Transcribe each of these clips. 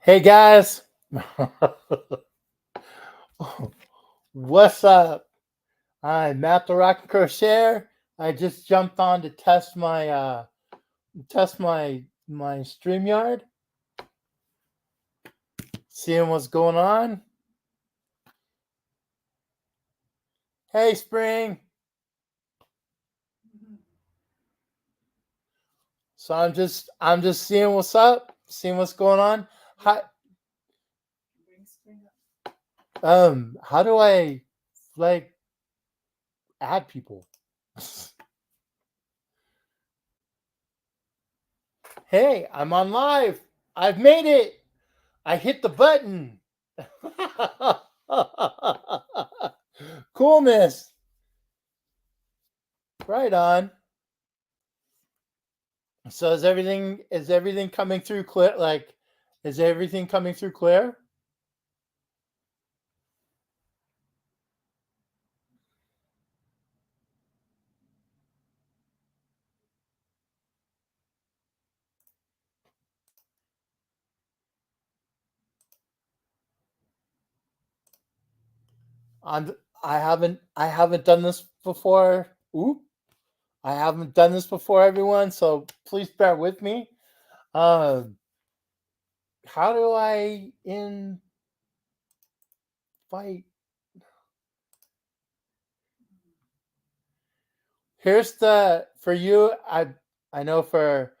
Hey guys, what's up? I'm Matt the Rock and Crochet. I just jumped on to test my StreamYard, seeing what's going on. Hey Spring. So I'm just seeing what's up, seeing what's going on. Hi, how do I like add people? Hey, I'm on live. I've made it. I hit the button. Coolness. Right on. So is everything coming through clear? Like, is everything coming through clear? On I haven't done this before. Oop. I haven't done this before, everyone. So please bear with me. Uh, how do I invite? Here's the for you. I know for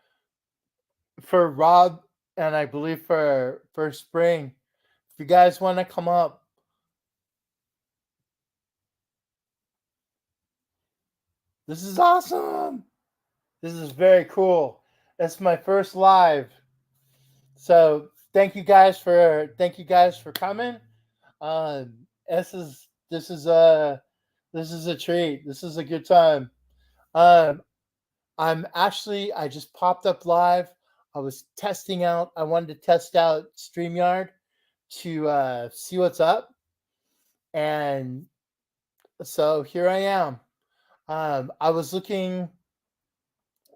Rob and I believe for Spring. If you guys want to come up, this is awesome. This is very cool. It's my first live. So thank you guys for coming. Um, this is a treat. This is a good time. Um, I just popped up live. I was testing out. I wanted to test out StreamYard to see what's up, and so here I am. I was looking.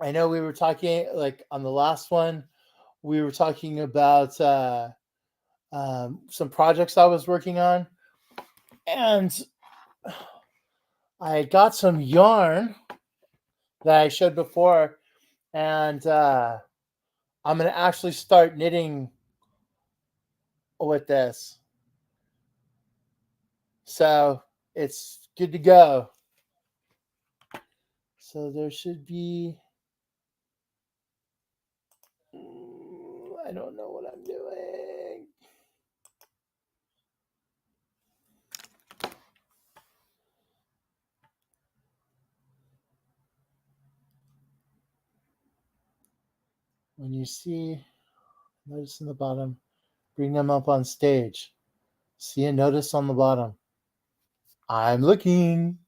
I know we were talking like on the last one. We were talking about some projects I was working on, and I got some yarn that I showed before, and I'm gonna actually start knitting with this. So it's good to go. So there should be. I don't know what I'm doing. When you see, notice in the bottom, bring them up on stage. See a notice on the bottom. I'm looking.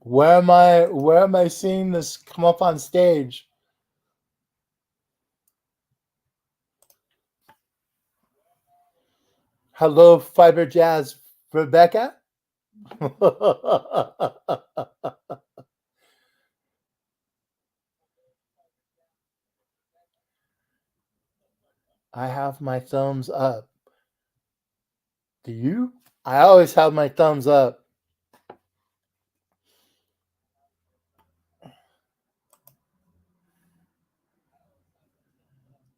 Where am I seeing this come up on stage? Hello, Fiber Jazz Rebecca. I have my thumbs up. Do you? I always have my thumbs up.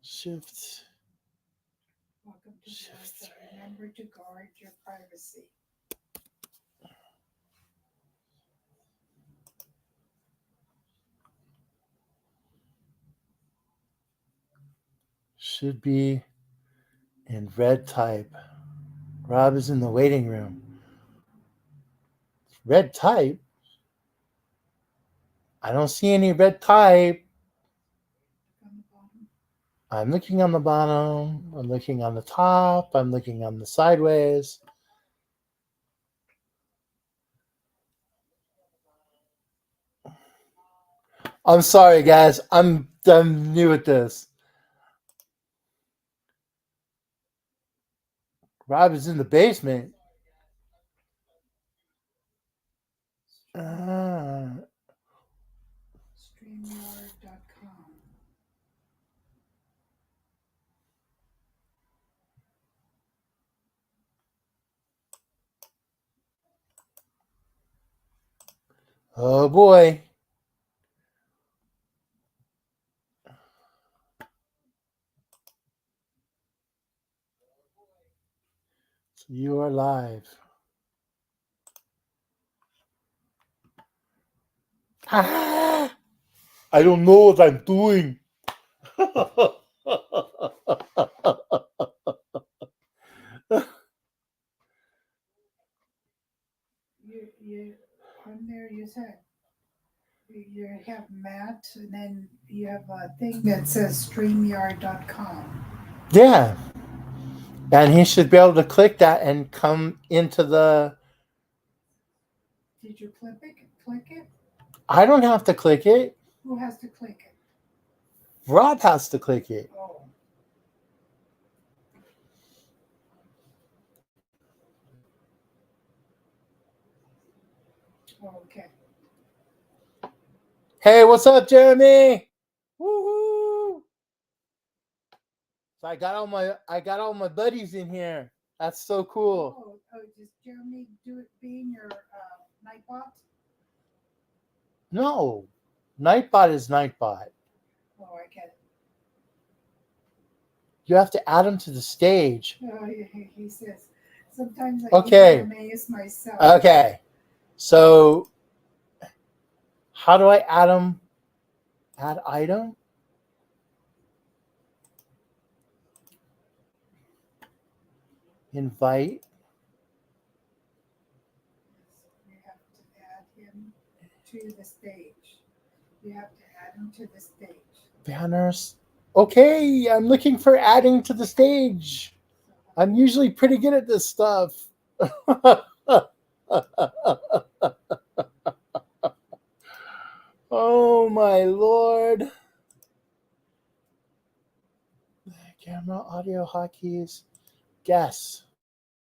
Shift. Welcome to Shift. Remember to guard your privacy. Should be in red type. Rob is in the waiting room. Red type? I don't see any red type. I'm looking on the bottom. I'm looking on the top. I'm looking on the sideways. I'm sorry, guys. I'm new at this. Rob is in the basement. Ah. StreamYard.com. Oh boy. So you are live. Ah, I don't know what I'm doing. You on there you said you have Matt and then you have a thing that says StreamYard.com. Yeah. And he should be able to click that and come into the. Did you click it? Click it? I don't have to click it. Who has to click it? Rob has to click it. Oh. Okay. Hey, what's up, Jeremy? Woohoo! So I got all my buddies in here. That's so cool. Does Jeremy do it being your Nightbot? No, Nightbot is Nightbot. Oh, I get it. You have to add him to the stage. Oh, he says sometimes I Okay. even amaze myself. Okay. So how do I add him? Add item? Invite. You have to add him to the stage. You have to add him to the stage. Banners. Okay, I'm looking for adding to the stage. I'm usually pretty good at this stuff. Oh my lord. Camera, audio, hotkeys. Guess.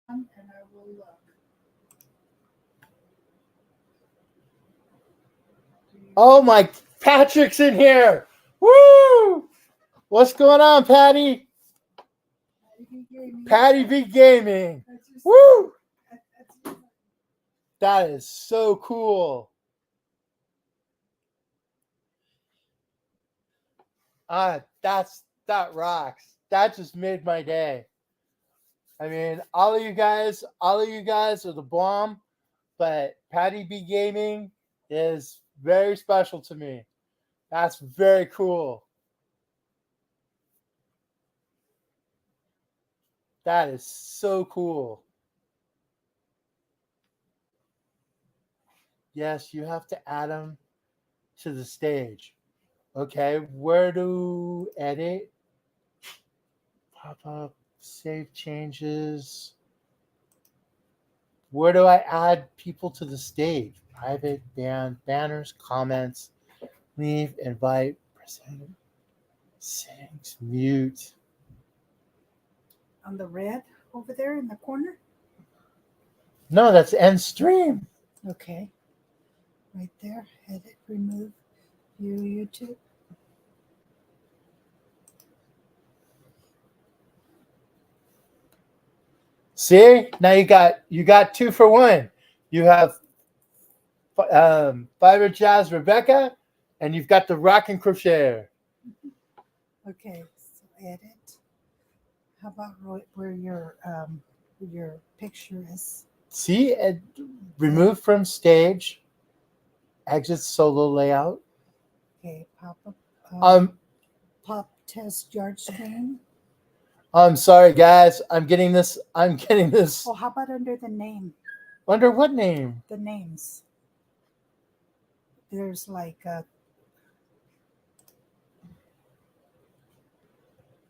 And I will look. Oh my, Patrick's in here. Woo! What's going on, Patty? Patty V Gaming. Woo! That is so cool. That rocks. That just made my day. I mean, all of you guys are the bomb, but Patty B Gaming is very special to me. That's very cool. That is so cool. Yes, you have to add them to the stage. Okay, where to edit? Pop up, save changes. Where do I add people to the stage? Private, banners, comments, leave, invite, present, settings, mute. On the red over there in the corner? No, that's end stream. Okay. Right there. Edit, remove, view YouTube. See, now you got 2 for 1. You have Fiber Jazz Rebecca, and you've got the Rock and Crochet. Okay, so edit. How about where your picture is? See, remove from stage, exit solo layout. Okay, pop up. Pop test yard screen. I'm sorry, guys. I'm getting this. Oh, how about under the name? Under what name? The names. There's like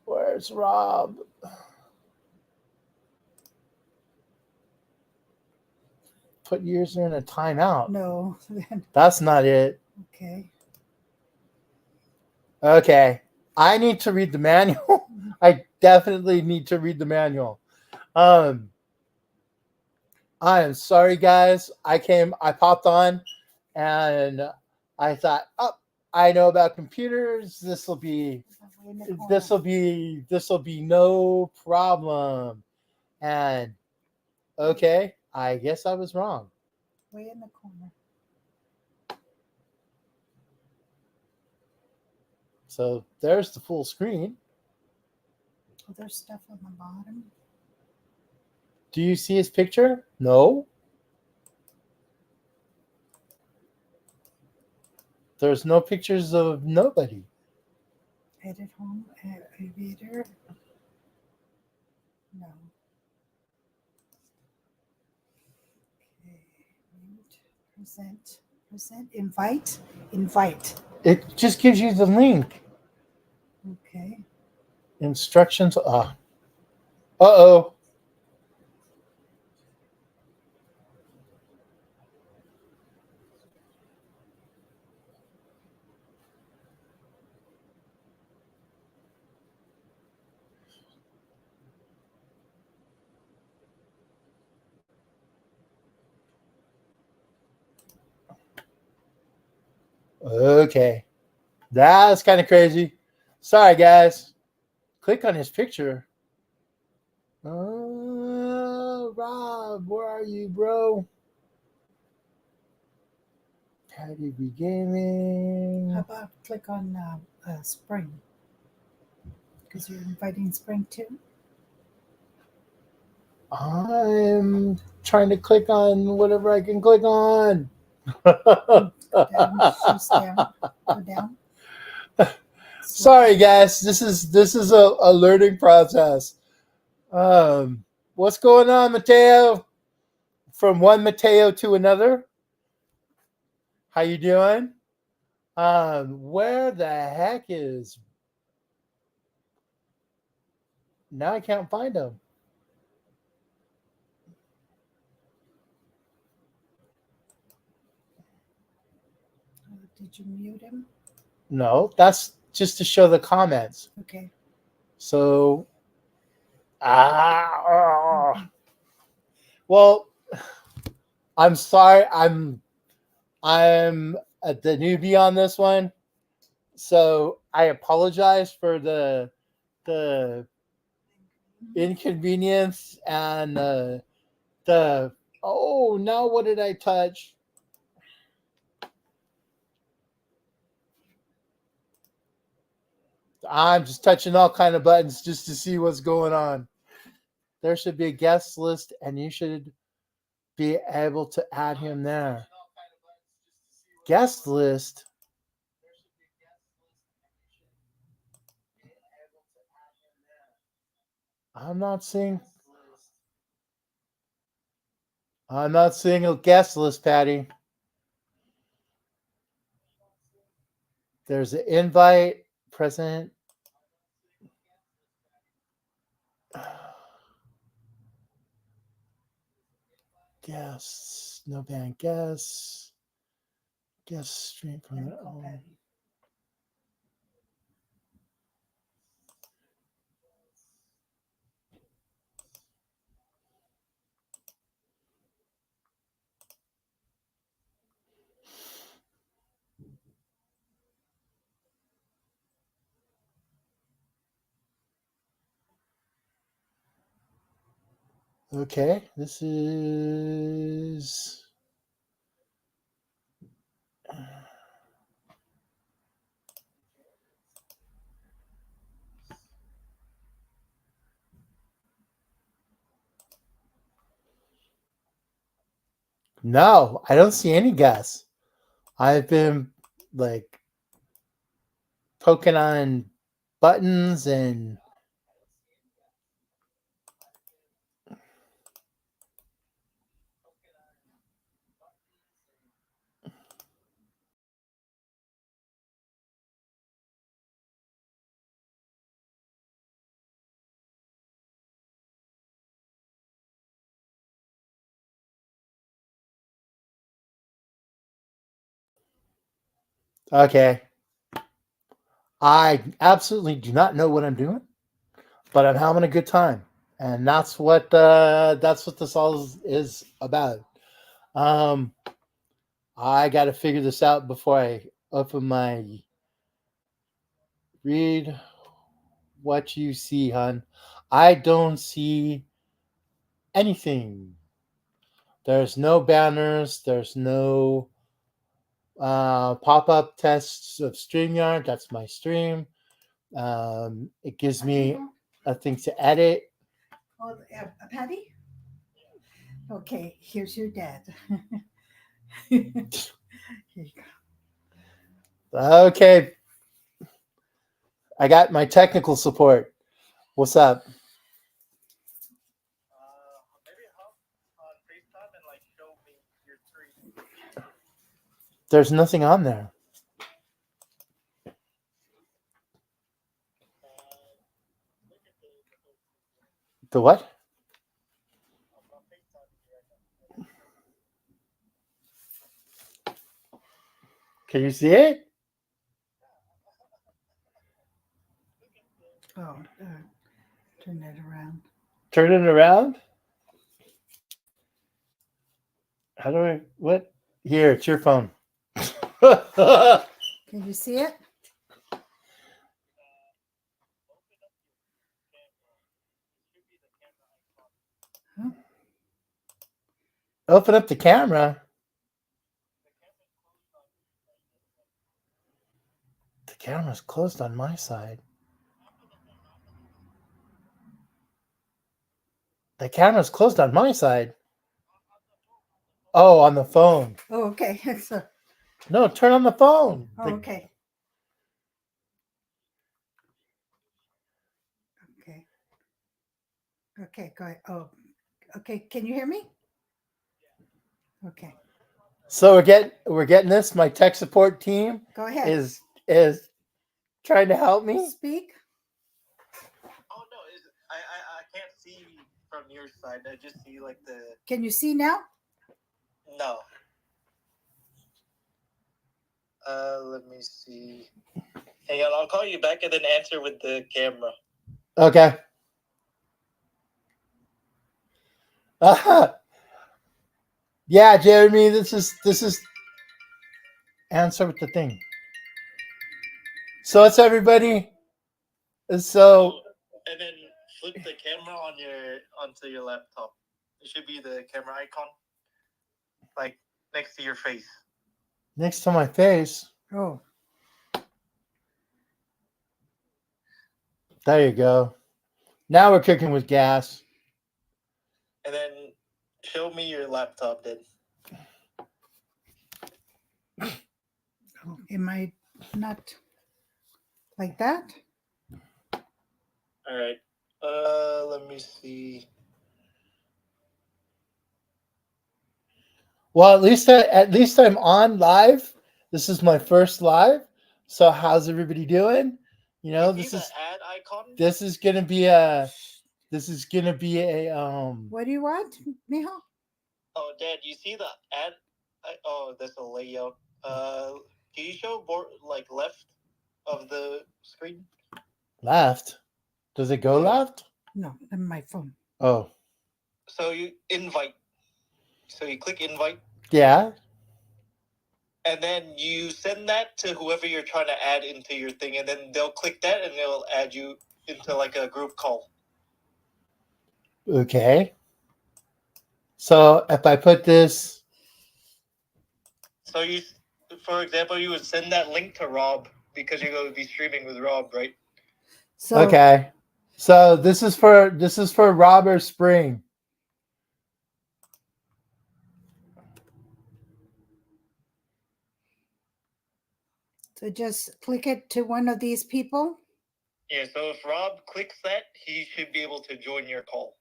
Where's Rob? Put user in a timeout. no. That's not it. Okay. Okay. I need to read the manual. I definitely need to read the manual. I am sorry, guys. I popped on and I thought, oh, I know about computers. This will be no problem. And okay, I guess I was wrong. Way in the corner. So there's the full screen. Oh, there's stuff on the bottom. Do you see his picture? No. There's no pictures of nobody. Edit home, aviator. No. Okay. Mute. Present. Invite. It just gives you the link. Okay. Instructions. Uh-oh. Okay. That's kind of crazy. Sorry, guys. Click on his picture. Rob, where are you, bro? Patty B Gaming. How about click on Spring? Because you're inviting Spring too. I'm trying to click on whatever I can click on. Down, Go down. Sorry, guys. This is a learning process. What's going on, Mateo? From one Mateo to another. How you doing? Where the heck is? Now I can't find him. Did you mute him? No, that's just to show the comments. Okay. So, well, I'm sorry. I'm the newbie on this one, so I apologize for the inconvenience and the. Oh, now what did I touch? I'm just touching all kind of buttons just to see what's going on. There should be a guest list, and you should be able to add him there. Guest list. I'm not seeing a guest list, Patty. There's an invite, present. Guests, no band guests. Guest stream from their own. Okay, this is. No, I don't see any guests. I've been like poking on buttons and okay. I absolutely do not know what I'm doing, but I'm having a good time, and that's what this all is about. I got to figure this out before I open my read what you see, hun. I don't see anything. There's no banners. There's no pop-up tests of StreamYard. That's my stream. It gives me a thing to edit. Oh, Patty? Okay, here's your dad. Here you go. Okay. I got my technical support. What's up? Maybe hop on FaceTime and like show me your screen. There's nothing on there. Look at the The what? I'm on FaceTime with you right now. Can you see it? Look at the Oh, turn it around. Turn it around. How do I? What? Here, it's your phone. Can you see it? open up your camera. It should be the camera. Open up the camera. The camera's closed on my side. The camera's closed on my side. Oh, on the phone. Oh, okay. So, No, turn on the phone. oh, okay. Okay. Okay, go ahead. Oh, okay. Can you hear me? Okay, So we're getting this. My tech support team go ahead. is trying to help me. Speak. Oh no, I can't see from your side. I just see like the Can you see now? no. Let me see. Hang on, I'll call you back and then answer with the camera. Okay. Yeah, Jeremy, this is answer with the thing. So it's everybody. So And then flip the camera onto your laptop. It should be the camera icon, like next to your face. next to my face. Oh, There you go. Now we're cooking with gas. And then show me your laptop then. am I not like that? All right. Let me see. Well, at least I'm on live. This is my first live. So how's everybody doing? You know, You see the ad icon? this is gonna be a What do you want, Mijo? Oh, Dad, you see the ad? Oh, that's a layout. Can you show like left of the screen? left. Does it go left? No, on my phone. Oh, So you invite. So you click invite, yeah. and then you send that to whoever you're trying to add into your thing, and then they'll click that, and they'll add you into like a group call. Okay. So if I put this, So you, for example, you would send that link to Rob because you're going to be streaming with Rob, right? So, okay. So this is for Robert Spring. so just click it to one of these people. Yeah. So if Rob clicks that, he should be able to join your call.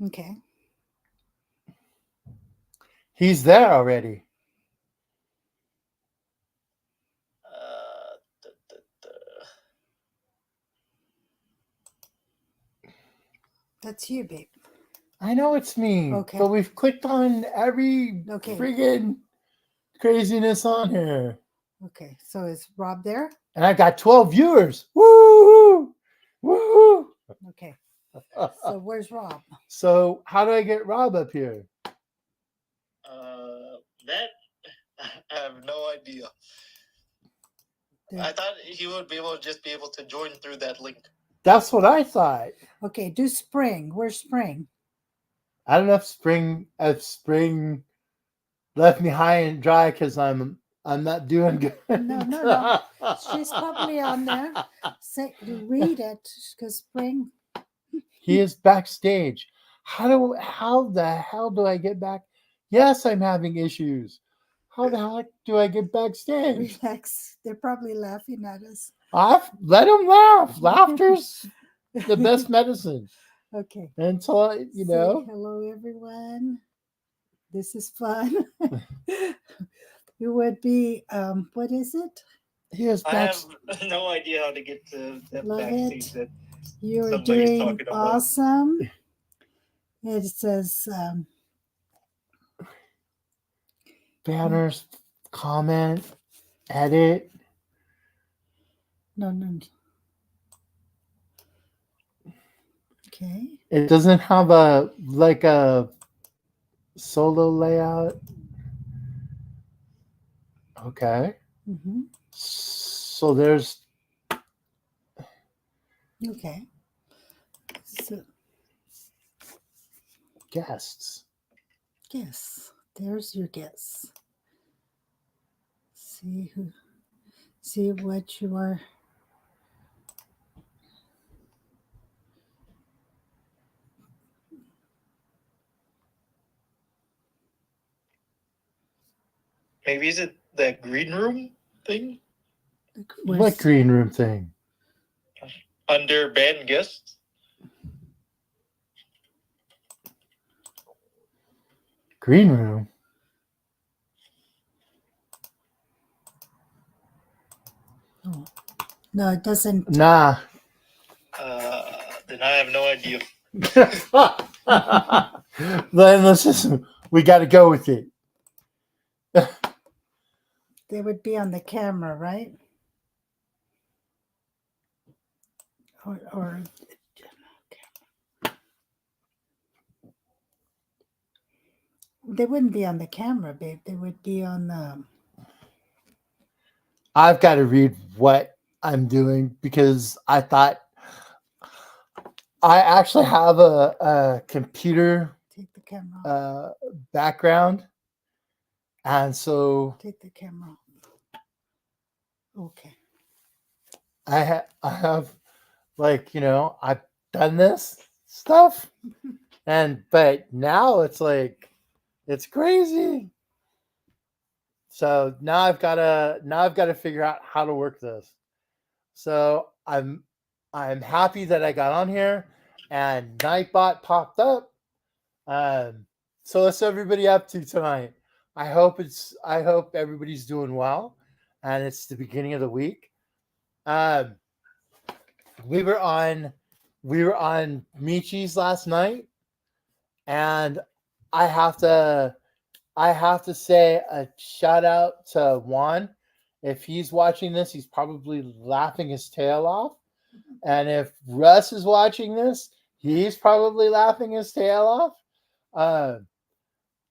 Okay. He's there already. That's you, babe. I know it's me, Okay. but we've clicked on every Okay. friggin' craziness on here. Okay. So is Rob there? And I got 12 viewers. Woo! Woo! Okay. So where's Rob? So how do I get Rob up here? That I have no idea. There. I thought he would be able to join through that link. That's what I thought. Okay, do spring. Where's spring? I don't know if spring left me high and dry because I'm not doing good. No. She's probably on there. Say, read it, because spring. He is backstage. How the hell do I get back? Yes, I'm having issues. How the heck do I get backstage? Relax. They're probably laughing at us. Let them laugh. Laughter's the best medicine. Okay. Until Say hello, everyone. This is fun. You would be what is it? he is I back. have no idea how to get to that Love backstage. it. That You're somebody's doing talking about. awesome. It says Banners, comment, edit. no. Okay. It doesn't have a solo layout. Okay. Mm-hmm. So there's Okay. So guests. yes, there's your guess. See what you are. Maybe is it the green room thing What green room thing? under band guests? Green room? Oh. No, it doesn't. Nah. Then I have no idea. Then let's just, we got to go with it. They would be on the camera, right? Or they wouldn't be on the camera, babe. They would be on the. I've got to read what I'm doing because I thought I actually have a computer Take the camera off. background. And so Take the camera off. Okay. I have I've done this stuff but now it's like it's crazy. So now I've got to figure out how to work this. So I'm happy that I got on here and Nightbot popped up. So what's everybody up to tonight? I hope everybody's doing well, and it's the beginning of the week. We were on Michi's last night, and I have to say a shout out to Juan. If he's watching this, he's probably laughing his tail off. And if Russ is watching this, he's probably laughing his tail off.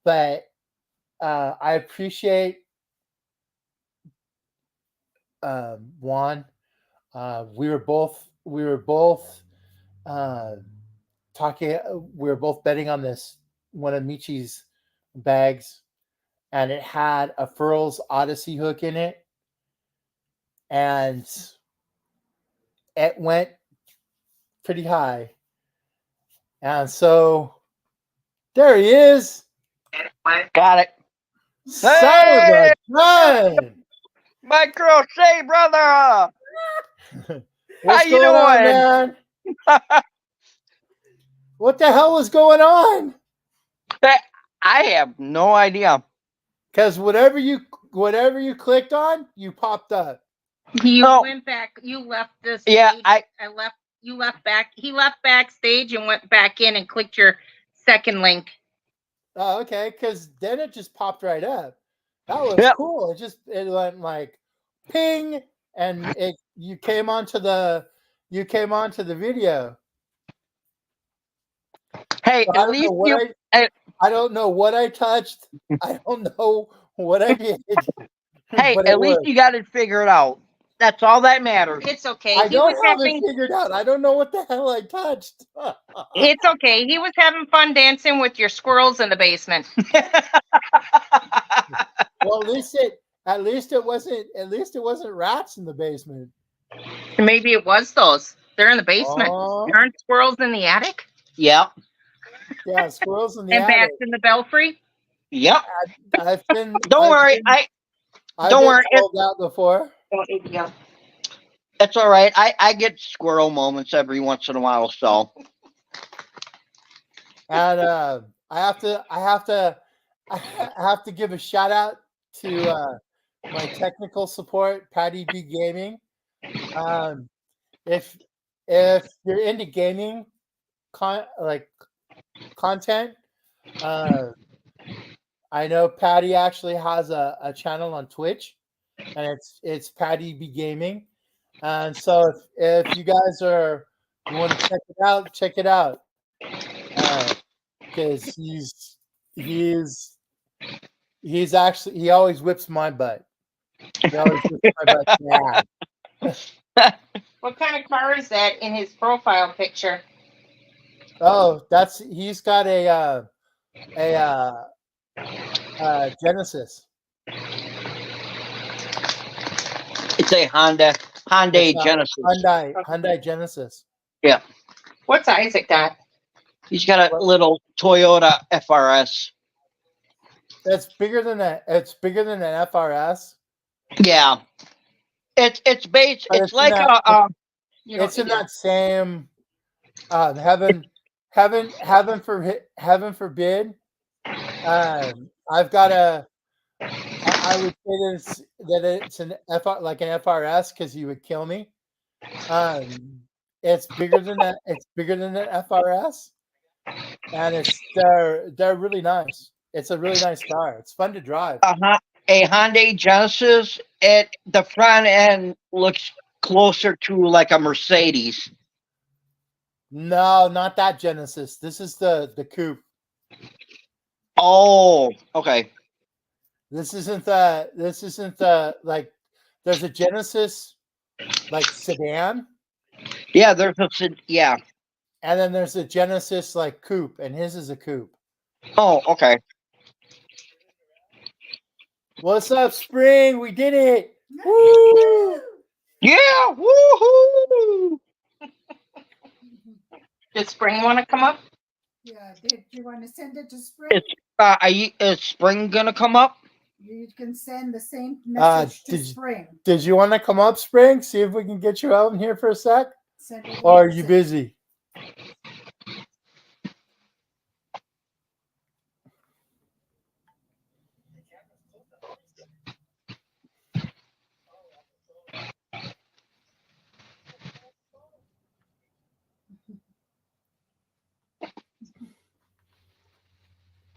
But I appreciate Juan. We were both talking. We were both betting on this one of Michi's bags, and it had a Furls Odyssey hook in it, and it went pretty high. And so there he is. Got it. Son of a gun! My crochet brother. What's How you going on, doing? man? What the hell was going on? I have no idea. Because whatever you clicked on, you popped up. You Oh. went back. You left this. Yeah, stage. You left back. He left backstage and went back in and clicked your second link. Oh, okay. Because then it just popped right up. That was Yep. cool. It went like ping, and you came onto the video. Hey, So at least you. I don't know what I touched. I don't know what I did. Hey, but it at least worked. you got it figured out. That's all that matters. It's okay. I He was don't have it having. figured out. I don't know what the hell I touched. It's okay. He was having fun dancing with your squirrels in the basement. Well, at least it wasn't rats in the basement. Maybe it was those. They're in the basement. Oh, Aren't squirrels in the attic Yep. yeah, squirrels in the and attic. bats in the belfry? Yep. I've been. Don't worry. I've don't been worry, told that before. It's all right. I get squirrel moments every once in a while, so And I have to give a shout out to my technical support, Patty B Gaming. If you're into gaming content, I know Patty actually has a channel on Twitch, and it's Patty B Gaming. And so if you guys you want to check it out. Because he always whips my butt. He always whips my butt bad. What kind of car is that in his profile picture? Oh, he's got a Genesis. it's a Hyundai It's a Genesis. Hyundai Genesis. What's Isaac got? He's got a little Toyota FRS. It's bigger than an FRS. Yeah. It's based. But It's like a. It's in that same heaven forbid. I've got I would say that it's an FRS because you would kill me. It's bigger than that. It's bigger than an FRS, and they're really nice. It's a really nice car. It's fun to drive. A Hyundai Genesis. The front end looks closer to like a Mercedes. No, not that Genesis. This is the coupe. Oh, okay. This isn't the like. There's a Genesis like sedan, Yeah, yeah. and then there's a Genesis like coupe, and his is a coupe. Oh, okay. What's up, Spring? We did it! Woo! Yeah, woohoo! Did Spring want to come up? Yeah, did you want to send it to Spring? Is Spring gonna come up? You can send the same message to did you- Spring. Did you want to come up, Spring? See if we can get you out in here for a sec? Send it Or are to you Spring. busy?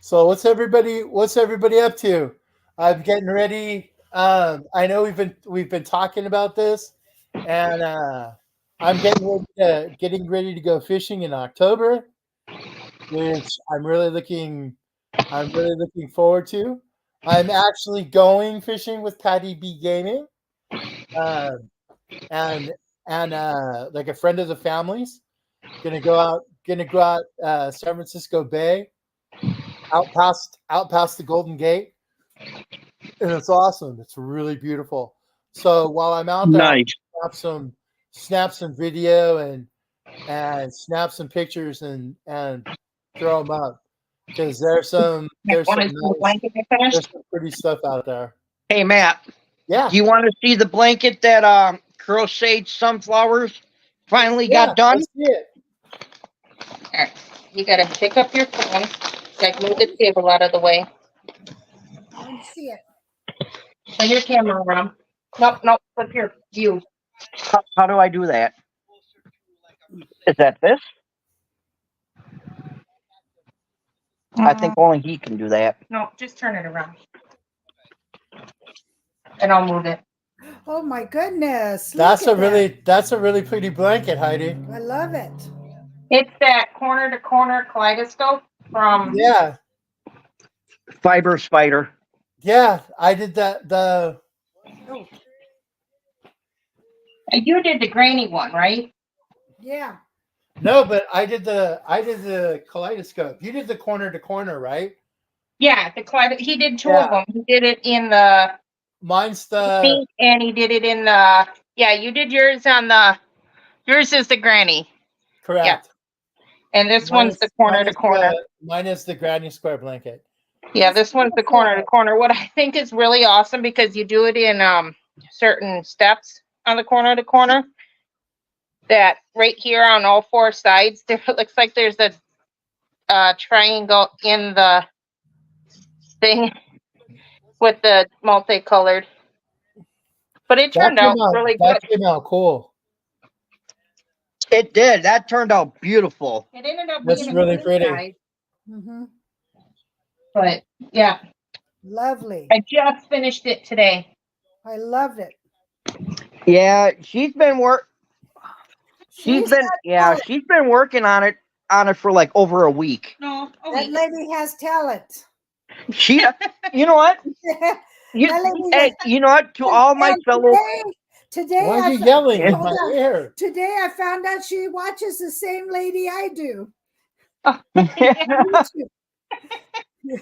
So what's everybody up to? I'm getting ready. I know we've been talking about this, and I'm getting ready to go fishing in October, which I'm really looking forward to. I'm actually going fishing with Patty B Gaming, and like a friend of the family's gonna go out San Francisco Bay, out past the Golden Gate, and it's awesome. It's really beautiful. So while I'm out there, Nice. I'll snap some video and snap some pictures and throw them up because there's some pretty stuff out there. Hey, Matt. Yeah. Do you want to see the blanket that Crochet Sunflowers finally got done? Let's see it. Alright, you gotta pick up your phone. Like, move the table out of the way. I want to see it. Turn your camera around. Nope, flip your view. How do I do that? Is that this? I think only he can do that. No, just turn it around. And I'll move it. Oh my goodness. That's look a at really pretty blanket, Heidi. that. I love it. It's that corner to corner kaleidoscope from Yeah. Fiber Spider. Yeah, I did that. You did the grainy one, right? Yeah. No, but I did the kaleidoscope. You did the corner to corner, right? Yeah, he did two Yeah. of them. He did it in the Mine's the pink and he did it in the, yeah, you did yours on yours is the granny. correct. And this one's the corner to corner. Mine is the granny square blanket. Yeah, That's this one's the beautiful. corner to corner. What I think is really awesome because you do it in certain steps on the corner to corner. That right here on all four sides, there it looks like there's a triangle in the thing with the multicolored. But it turned out really good. That came out cool. It did. That turned out beautiful. It ended up That's being really a pretty. size, Mm-hmm. but yeah, Lovely. I just finished it today. I love it. Yeah, she's been She's got she's been working on it for like over a week. No, That lady has talent. She, you know what? You, That lady hey, has- you know what? To all my And fellow, today Why are I you fo- yelling in hold my on. ear? Today I found out she watches the same lady I do.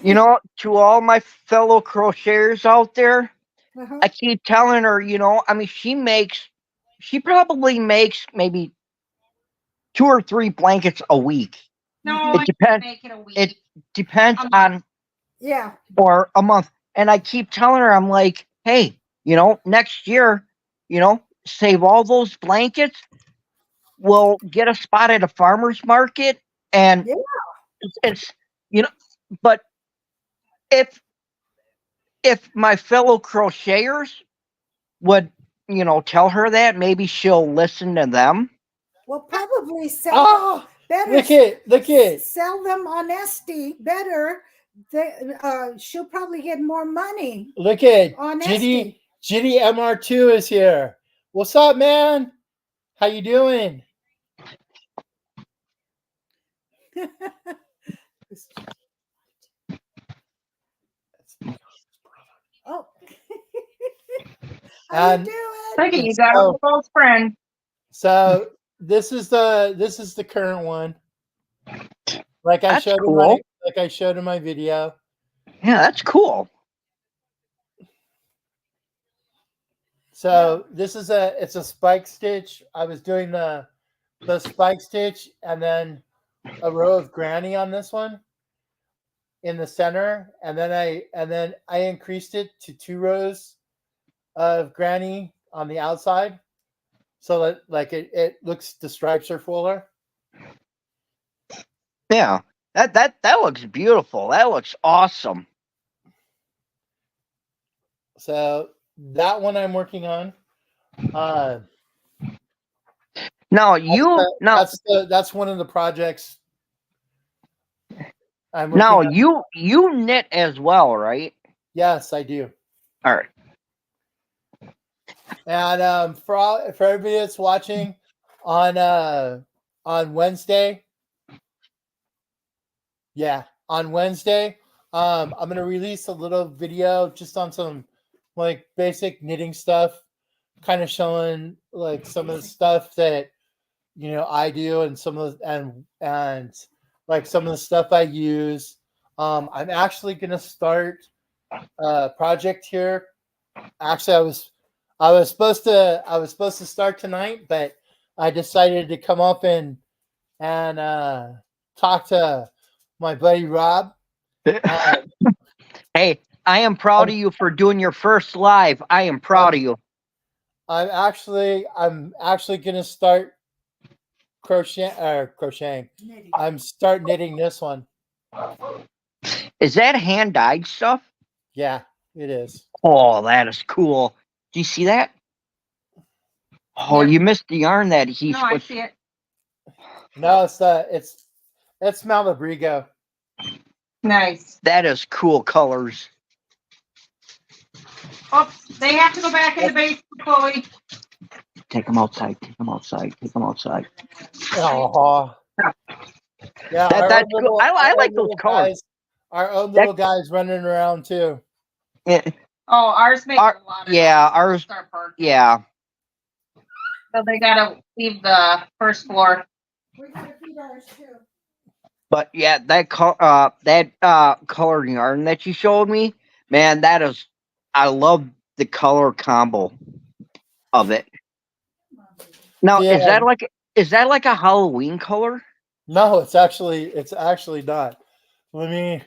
you know, to all my fellow crocheters out there, Uh-huh. I keep telling her, you know, I mean, she probably makes maybe 2 or 3 blankets a week. No, It I depends. make it a week. It depends A month. on, Yeah. or a month. And I keep telling her, I'm like, hey, you know, next year, you know, save all those blankets. We'll get a spot at a farmer's market. And Yeah. it's, you know, but if my fellow crocheters would, you know, tell her that, maybe she'll listen to them. Well, probably sell Oh, better. look it. Sell them on Etsy better. She'll probably get more money Look at on GD MR2 is here. What's up, man? How you doing? Oh. How And- you doing? Look at you got a close friend. So this is the current one. Like I That's showed cool. in my video. Yeah, that's cool. So this is it's a spike stitch. I was doing the spike stitch and then a row of granny on this one in the center, and then I increased it to 2 rows of granny on the outside, so that like it looks, the stripes are fuller. Yeah. That looks beautiful. That looks awesome. So that one I'm working on. Now you That's one of the projects. I'm working now on. you knit as well, right? Yes, I do. All right. And for everybody that's watching on Wednesday, on Wednesday, I'm gonna release a little video just on some like basic knitting stuff, kind of showing like some of the stuff that I do, and some of the, and like some of the stuff I use. I'm actually gonna start a project here. Actually, I was supposed to start tonight, but I decided to come up and talk to my buddy Rob. Hey, I am proud of you for doing your first live. I am proud of you. I'm actually gonna start crocheting. Knitting. I'm start knitting this one. Is that hand dyed stuff? Yeah, it is. Oh, that is cool. Do you see that? Oh, Yeah. you missed the yarn that he No, I switched. see it. No, it's Malabrigo. Nice. That is cool colors. Oops, they have to go back in the basement, Chloe. Take them outside. Take them outside. Take them outside. Oh, yeah. That's our cool. I own like those little colors. guys- Our own little guys running around too. Oh, ours makes Our- a lot of yeah, noise when we ours- start barking. yeah. So they gotta leave the first floor. We gotta feed ours too. But yeah, that colored yarn that you showed me, man, I love the color combo of it. Come on, baby. Now, Yeah. is that like a Halloween color? No, it's actually not. Let me.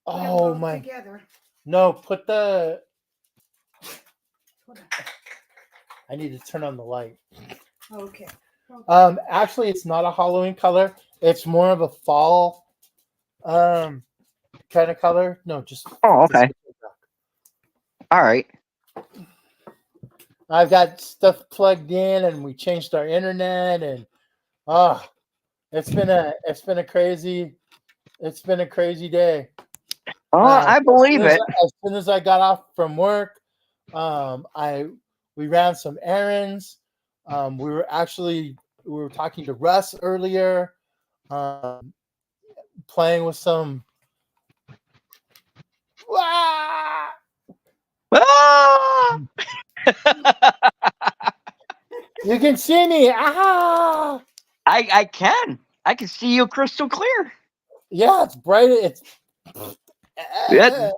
Put 'em Oh both my! Together. No, put the. Put 'em- I need to turn on the light. Okay. Actually, it's not a Halloween color. It's more of a fall, kind of color. No, just. Oh, okay. All right. I've got stuff plugged in, and we changed our internet, and it's been a crazy day. Oh, I believe it. As soon as I got off from work, we ran some errands. We were talking to Russ earlier, playing with some. Ah! Ah! You can see me. Ah! I can see you crystal clear. Yeah, it's bright. It's. Yeah.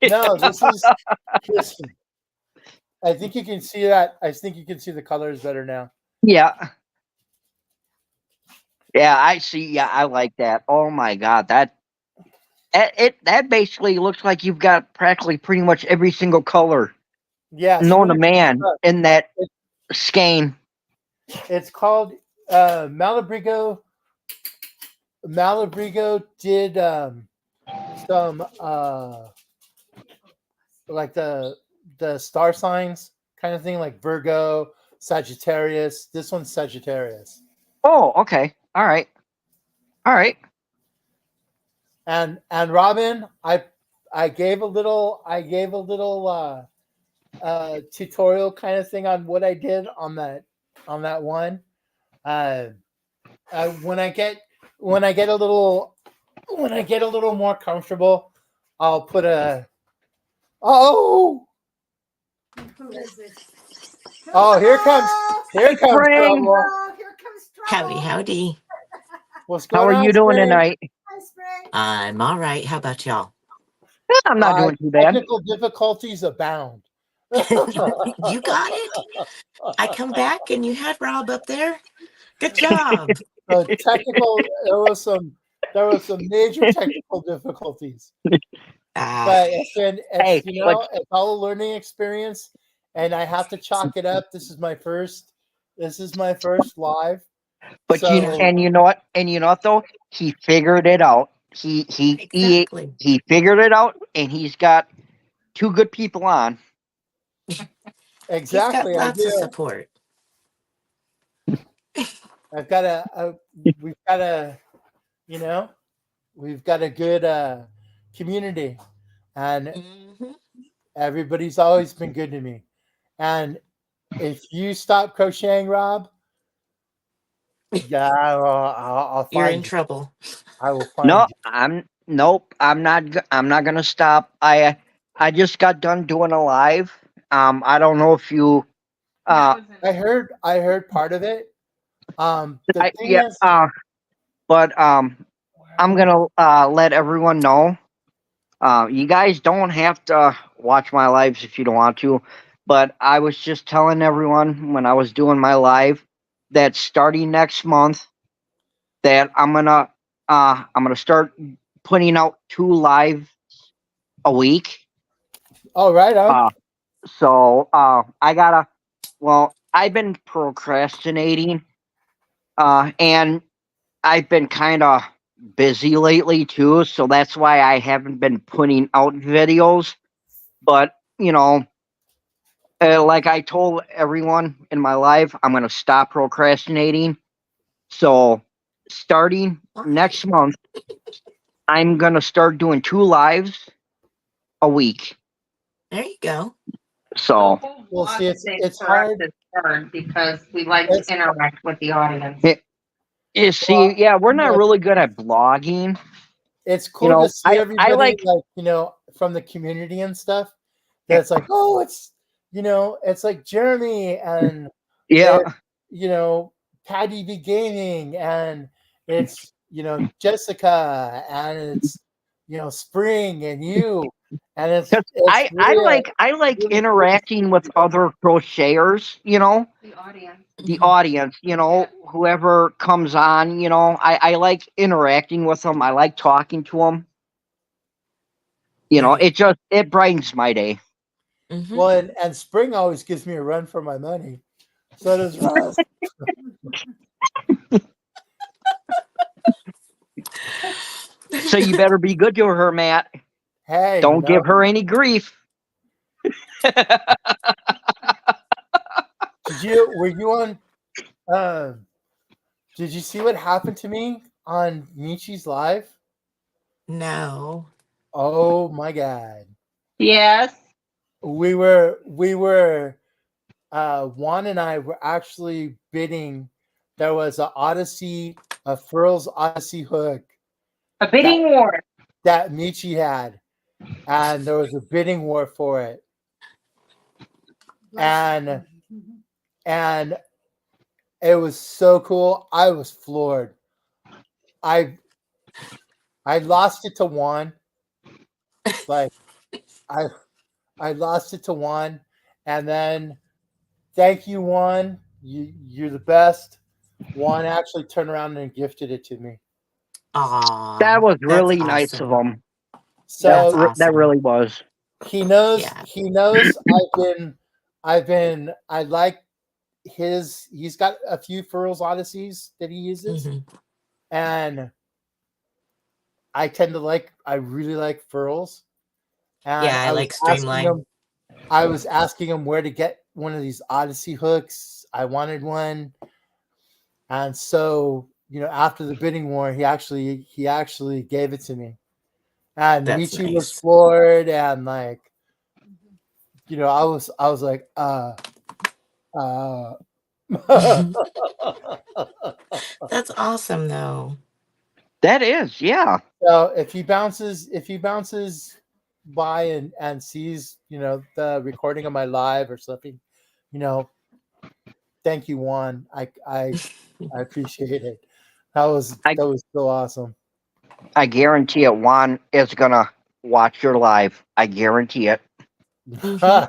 No, this is. I think you can see that. I think you can see the colors better now. Yeah. Yeah, I see. Yeah, I like that. Oh my god, that basically looks like you've got practically pretty much every single color Yeah, known to so man in that skein. it's called Malabrigo. Malabrigo did some like the star signs kind of thing, like Virgo, Sagittarius. This one's Sagittarius. Oh, okay. All right. All right. And Robin, I gave a little tutorial kind of thing on what I did on that one. When I get a little more comfortable, I'll put a. Oh, Who is it? oh! Here comes Frank. trouble. Oh, here comes trouble. Howdy. What's going How are on, you doing Spring? tonight? Hi, Spring. I'm all right. How about y'all? I'm not doing too bad. Technical difficulties abound. You got it. I come back and you had Rob up there. Good job. There was some major technical difficulties, but Hey, it's all a learning experience, and I have to chalk it up. This is my first live. but So- you know what? And you know what though? He figured it out. He Exactly. figured it out, and he's got two good people on. Exactly, He's got I lots of do. support. We've got a good community, and Mhm. everybody's always been good to me. And if you stop crocheting, Rob, yeah, I'll You're find in you. trouble. I will find No, you. I'm not gonna stop. I just got done doing a live. I don't know if you That was I heard part of it. The thing yeah, is, but I'm gonna let everyone know. You guys don't have to watch my lives if you don't want to, but I was just telling everyone when I was doing my live that starting next month that I'm gonna start putting out 2 lives a week. oh right on. So I've been procrastinating, and I've been kind of busy lately too, so that's why I haven't been putting out videos. But like I told everyone in my life, I'm gonna stop procrastinating. So starting next month, I'm gonna start doing 2 lives a week. There you go. So Well, see, it's hard. because we like It's- to interact with the audience. you see, yeah, we're not really good at blogging. it's cool know, to see I everybody like, like, from the community and stuff. That's like, oh, it's it's like Jeremy and yeah, it, Patty B Gaming, and it's Jessica, and it's Spring and you, and it's 'cause it's really I like really cool to interacting with see. other crocheters, The audience. the Mhm. audience, whoever comes on, I like interacting with them. I like talking to them. Right. It brightens my day. Hmm. Well, and Spring always gives me a run for my money. So does Russ. So you better be good to her, Matt. Hey, Don't give her any grief. were you on? Uh, did you see what happened to me on Michi's live? No. Oh my God. Yes. We were Juan and I were actually bidding. There was a Furls Odyssey hook A bidding war. that Michi had, and there was a bidding war for it. And and it was so cool. I was floored. I lost it to Juan. Like I lost it to Juan, and then thank you, Juan. You're the best. Juan actually turned around and gifted it to me. Aw, That was that's really nice of awesome. them. That's So That awesome. really was. he knows. Yeah. He knows. I like his. He's got a few Furls Odysseys that he uses, Hmm. and I really like Furls. And Yeah, I like Streamline. I was asking him where to get one of these Odyssey hooks. I wanted one, and so after the bidding war, he actually gave it to me. And That's Michi was nice. floored, and like I was like uh That's awesome, though. That is, yeah. So if he bounces by and sees the recording of my live or something, you know thank you, Juan. I appreciate it. That was I so awesome. I guarantee it. Juan is gonna watch your live. I guarantee it. Hmm.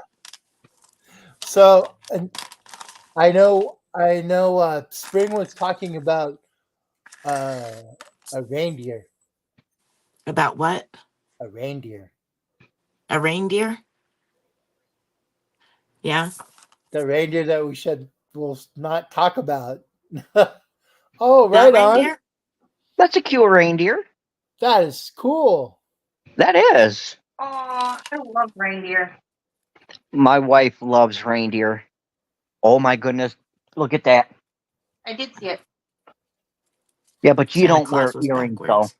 So, and I know Spring was talking about a reindeer. About what? A reindeer. A reindeer? Yeah. The reindeer that will not talk about. Oh, That right on. reindeer? That's a cute reindeer. That is cool. That is. Oh, I love reindeer. My wife loves reindeer. Oh my goodness. Look at that. I did see it. Yeah, but you Santa don't wear Claus was earrings though. backwards.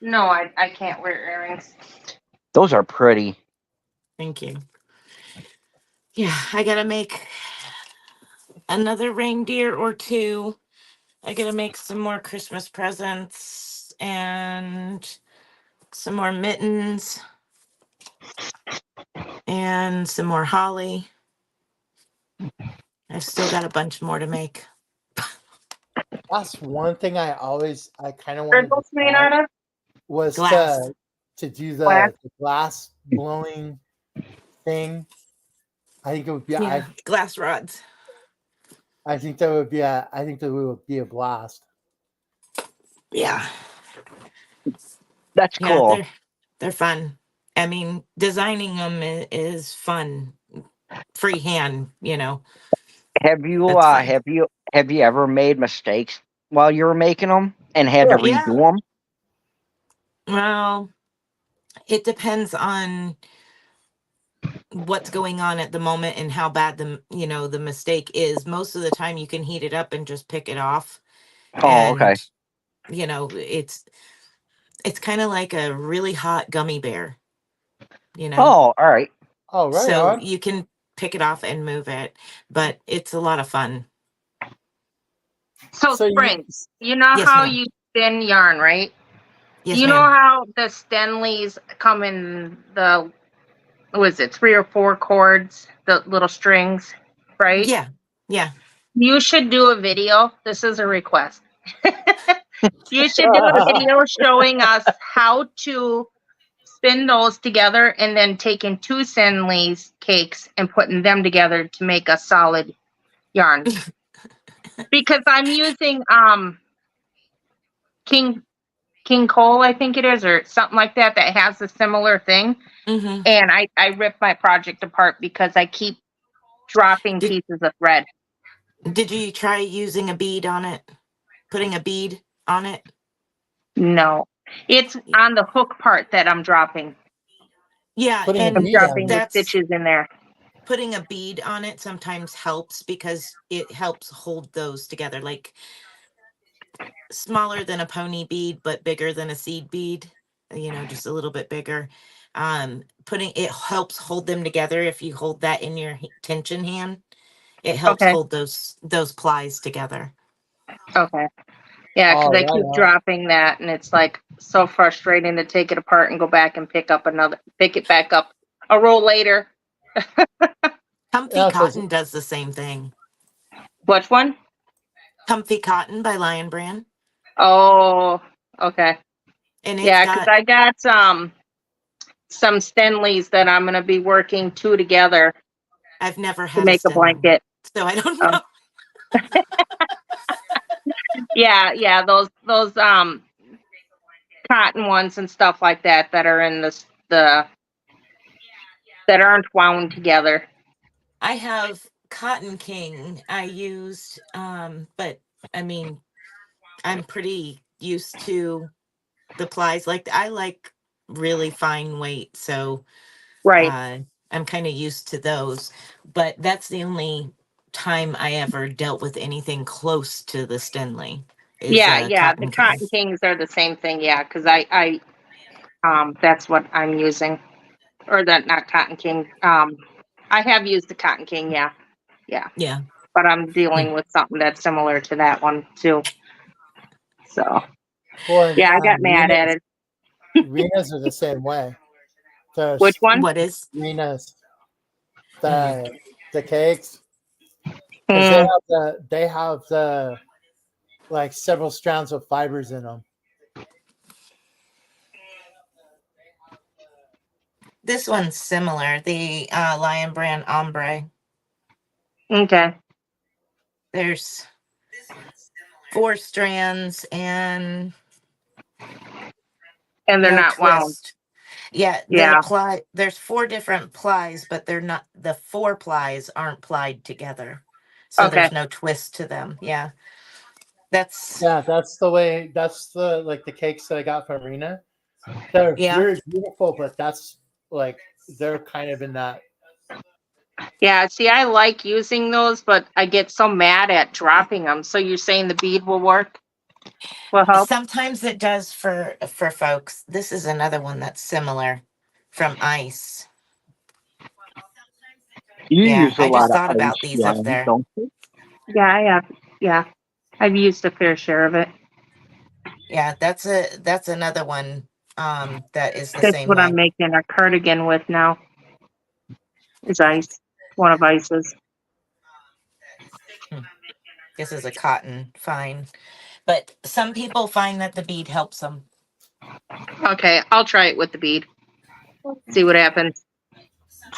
No, I can't wear earrings. Those are pretty. Thank you. Yeah, I gotta make another reindeer or two. I gotta make some more Christmas presents and some more mittens and some more holly. I've still got a bunch more to make. That's one thing I kind of Where wanted to those made try out of? was Glass. to do Glass. the glass blowing thing. I think it would be Yeah, glass rods. I think that would be a blast. Yeah. That's Yeah, cool. they're fun. I mean, designing them is fun. Freehand, Have you that's fun. have you ever made mistakes while you were making them and had to Yeah. redo them? Well, it depends on what's going on at the moment and how bad the mistake is. Most of the time you can heat it up and just pick it off. Oh, okay. And it's kind of like a really hot gummy bear, Oh, all right. Oh, right so on. you can pick it off and move it, but it's a lot of fun. So, So Spring, you know Yes, how ma'am. you spin yarn, right? Yes, You know ma'am. how the Stenleys come in the, what is it, 3 or 4 chords, the little strings, right? Yeah. Yeah. You should do a video. This is a request. You should do a video showing us how to spin those together and then taking 2 Stenley's cakes and putting them together to make a solid yarn. Because I'm using King Cole, I think it is, or something like that, that has a similar thing. Hmm. And I ripped my project apart because I keep dropping Did, pieces of thread. did you try using a bead on it? Putting a bead on it? No, it's on the hook part that I'm dropping. Yeah, Putting a I'm and bead on dropping it. the that's stitches in there. putting a bead on it sometimes helps because it helps hold those together, like smaller than a pony bead but bigger than a seed bead, just a little bit bigger. Putting it helps hold them together. If you hold that in your tension hand, it helps Okay. hold those plies together. Okay. Yeah, because Oh, I right keep on. dropping that, and it's like so frustrating to take it apart and go back and pick it back up a roll later. Comfy Yeah, 'cause Cotton does the same thing. Which one? Comfy Cotton by Lion Brand, Oh, okay. and it's Yeah, because got I got some Stenleys that I'm gonna be working 2 together I've never to had a make a Stenley, blanket. so I don't Oh. know. Yeah, those cotton ones and stuff like that that are in the that aren't wound together. I have Cotton King I used, but I mean, I'm pretty used to the plies. Like I like really fine weight, so Right. I'm kind of used to those. But that's the only time I ever dealt with anything close to the Stenley is Yeah. The Cotton King. Cotton Kings are the same thing. Yeah, because I that's what I'm using, or that not Cotton King. I have used the Cotton King. Yeah, Yeah. but I'm dealing with something that's similar to that one too. So boy, yeah, I got mad at it. Renas are the same way. Which There's one? What is? Renas, Mhm. the cakes, because they have the like several strands of fibers in them. This one's similar. The Lion Brand Ombre. Okay. There's 4 strands and And they're no not wound. twist. Yeah, Yeah. there's 4 different plies, but they're not, the 4 plies aren't plied together. So Okay. there's no twist to them. Yeah. That's Yeah, that's the way. That's the like the cakes that I got from Rena. They're yeah. very beautiful, but that's like they're kind of in that. Yeah. See, I like using those, but I get so mad at dropping them. So you're saying the bead will work? Will help? Sometimes it does for folks. This is another one that's similar from Ice. You Yeah, use a I just lot of thought ice about these up yarn, there. don't you? Yeah, I have. Yeah, I've used a fair share of it. Yeah, that's another one that is the That's same what way. I'm making a cardigan with now. Is ice. One of ice's. This is a cotton fine. But some people find that the bead helps them. Okay, I'll try it with the bead. See what happens.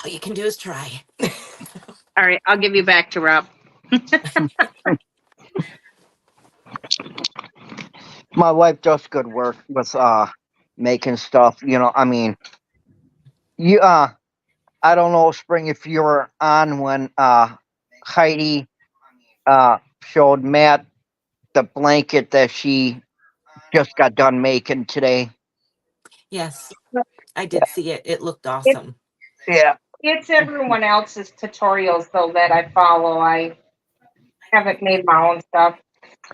All you can do is try. All right, I'll give you back to Rob. My wife does good work with making stuff. I mean, you I don't know, Spring, if you were on when Heidi showed Matt the blanket that she just got done making today. Yes, I did see it. It looked It, awesome. Yeah. it's everyone else's tutorials though that I follow. I haven't made my own stuff.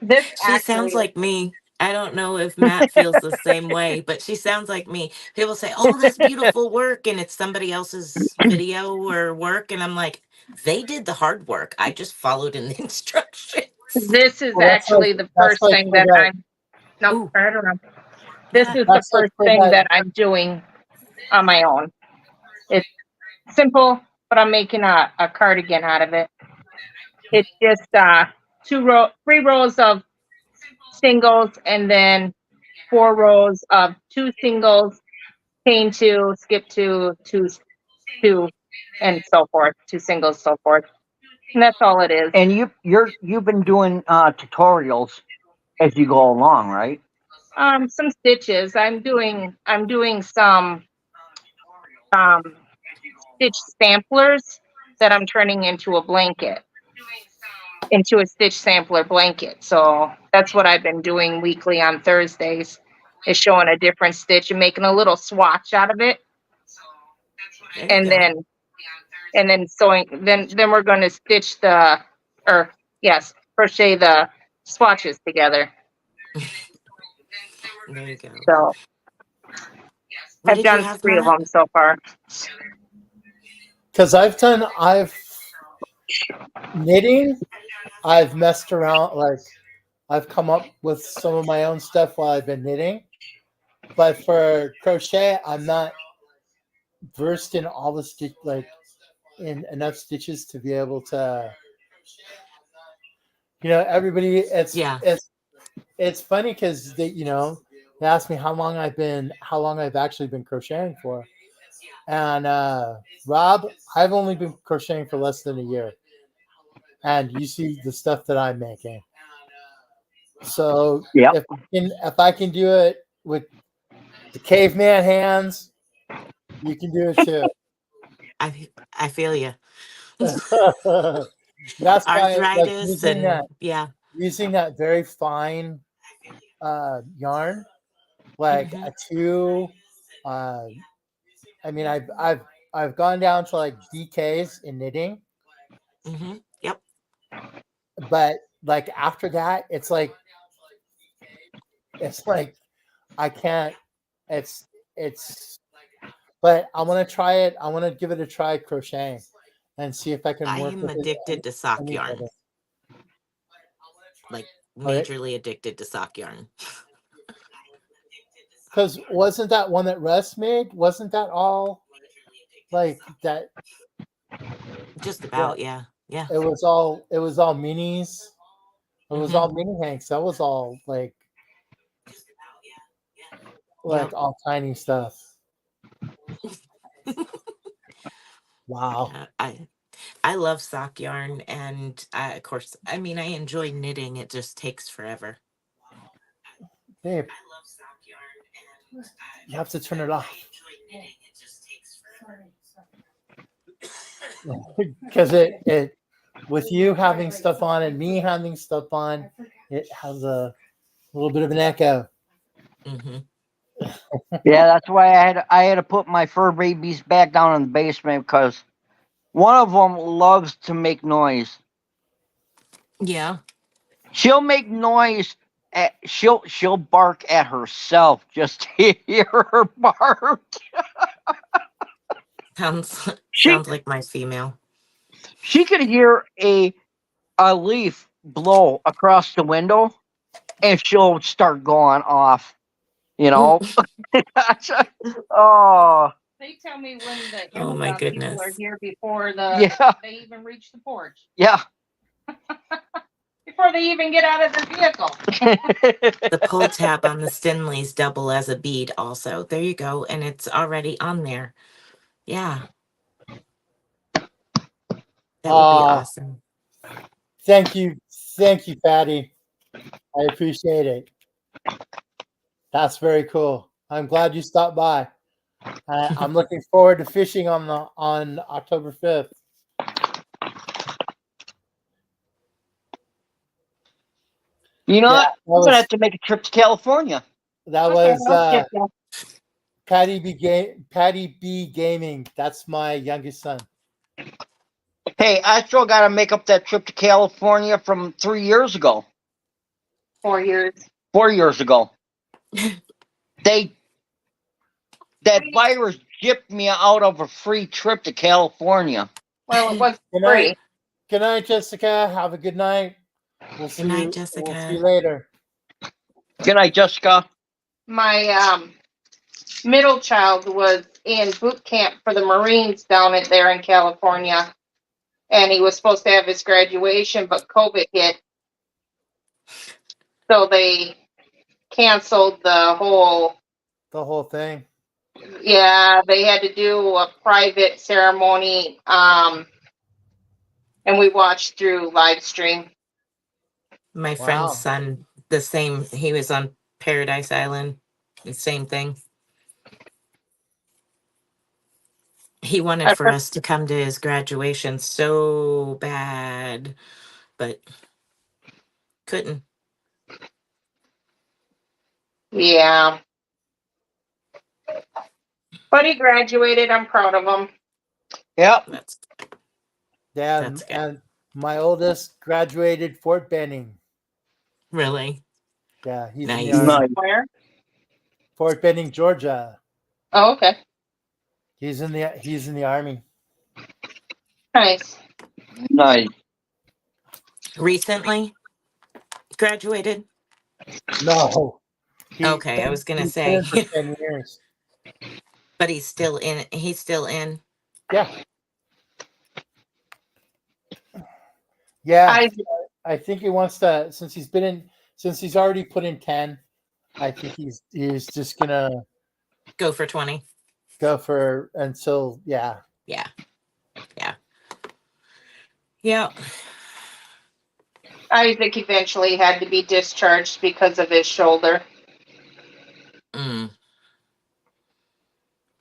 This She sounds actually, like me. I don't know if Matt feels the same way, but she sounds like me. People say, "Oh, that's beautiful work," and it's somebody else's video or work, and I'm like, they did the hard work. I just followed in the instructions. this is Well, actually the that's first like thing for that that. I'm. No, Ooh, I don't know. This is the That's like first for thing that. that I'm doing on my own. It's simple, but I'm making a cardigan out of it. It's just 3 rows of singles and then 4 rows of 2 singles, chain 2, skip 2, 2, 2, and so forth. 2 singles, so forth. And that's all it is. And you've been doing tutorials as you go along, right? Some stitches. I'm doing some stitch samplers that I'm turning into a blanket, into a stitch sampler blanket. So that's what I've been doing weekly on Thursdays, is showing a different stitch and making a little swatch out of it. There you And go. then sewing, then we're going to stitch crochet the swatches together. There you go. So What I've did you done have, 3 of Matt? them so far. Because I've knitting, I've messed around, like I've come up with some of my own stuff while I've been knitting. But for crochet, I'm not versed in all the stitch, like in enough stitches to be able to, everybody, Yeah. it's funny because they asked me how long I've actually been crocheting for. And Rob, I've only been crocheting for less than a year. And you see the stuff that I'm making. So Yep. if I can do it with the caveman hands, you can do it too. I feel you. That's why, like, Arthritis and yeah. using that very fine yarn, like Mhm. a 2. I mean, I've gone down to like DKs in knitting, Mhm. Yep. but like after that, it's like I can't. It's. But I want to try it. I want to give it a try crocheting, and see if I can I work am with it addicted to sock any yarn. better. Like Okay. majorly addicted to sock yarn. Because wasn't that one that Russ made? Wasn't that all like that? Just about, yeah. Yeah. It was all minis. It was Mhm. all mini hanks. That was all like Yep. all tiny stuff. Wow. Yeah, I love sock yarn, and of course, I mean, I enjoy knitting. It just takes forever. Babe, you have to turn it off. Because it with you having stuff on and me having stuff on, it has a little bit of an echo. Hmm. Yeah, that's why I had to put my fur babies back down in the basement because one of them loves to make noise. Yeah. She'll make noise. She'll bark at herself just to hear her bark. She Sounds like my female. she could hear a leaf blow across the window, and she'll start going off. You know. Oh They tell me when the Oh my Amazon people are goodness. here before yeah, they even reach the porch, yeah. before they even get out of their vehicle. The pull tab on the Stinleys double as a bead also. There you go. And it's already on there. Yeah. That would be awesome. Thank you, Patty. I appreciate it. That's very cool. I'm glad you stopped by. I'm looking forward to fishing on October 5th. You know Yeah, what? I'm gonna have to make a trip to California. that Okay, was I'll skip that. Patty B Gaming. That's my youngest son. Hey, I still got to make up that trip to California from 3 years ago. 4 years. 4 years ago. That virus gypped me out of a free trip to California. Well, it was Good free. night. Good night, Jessica. Have a good night. We'll see Good night, you. Jessica. We'll see you later. Good night, Jessica. my middle child was in boot camp for the Marines down there in California, and he was supposed to have his graduation, but COVID hit, so they canceled the whole. The whole thing. Yeah, they had to do a private ceremony, and we watched through live stream. My Wow. friend's son, the same. He was on Paradise Island. The same thing. He wanted for us to come to his graduation so bad, but couldn't. Yeah. But he graduated. I'm proud of him. Yep. That's Yeah, That's good. and my oldest graduated Fort Benning. really Yeah, he's in Nice. the Army. Nice. Where? Fort Benning, Georgia. Oh, okay. He's in the Army. Nice. Nice. recently graduated. No. Okay, I was gonna he's say, been in for 10 years. but he's still in. He's still in. Yeah. Yeah. I I think he wants to, since he's already put in 10, I think he's just gonna Go for 20. go for until Yeah. Isaac eventually had to be discharged because of his shoulder. Mm.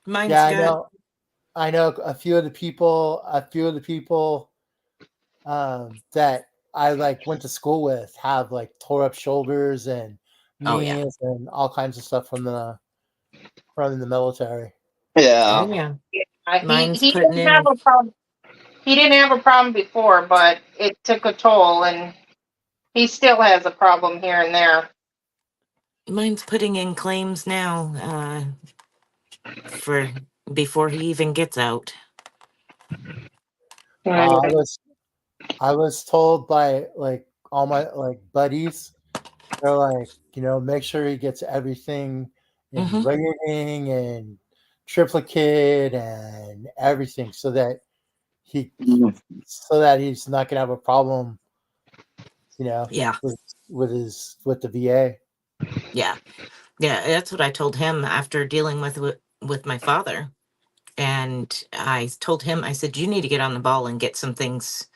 Mine's yeah, good. I know a few of the people that I like went to school with have like tore up shoulders and Oh, yeah. knees and all kinds of stuff from the military. Oh, Yeah. yeah. Mine's He putting didn't have in. a problem. He didn't have a problem before, but it took a toll, and he still has a problem here and there. Mine's putting in claims now. For before he even gets out. I was told by like all my like buddies, they're like, make sure he gets everything in Mhm. rating and triplicate and everything so that he's not gonna have a problem, Yeah. with the VA. Yeah. That's what I told him after dealing with my father. And I told him, I said, you need to get on the ball and get some things,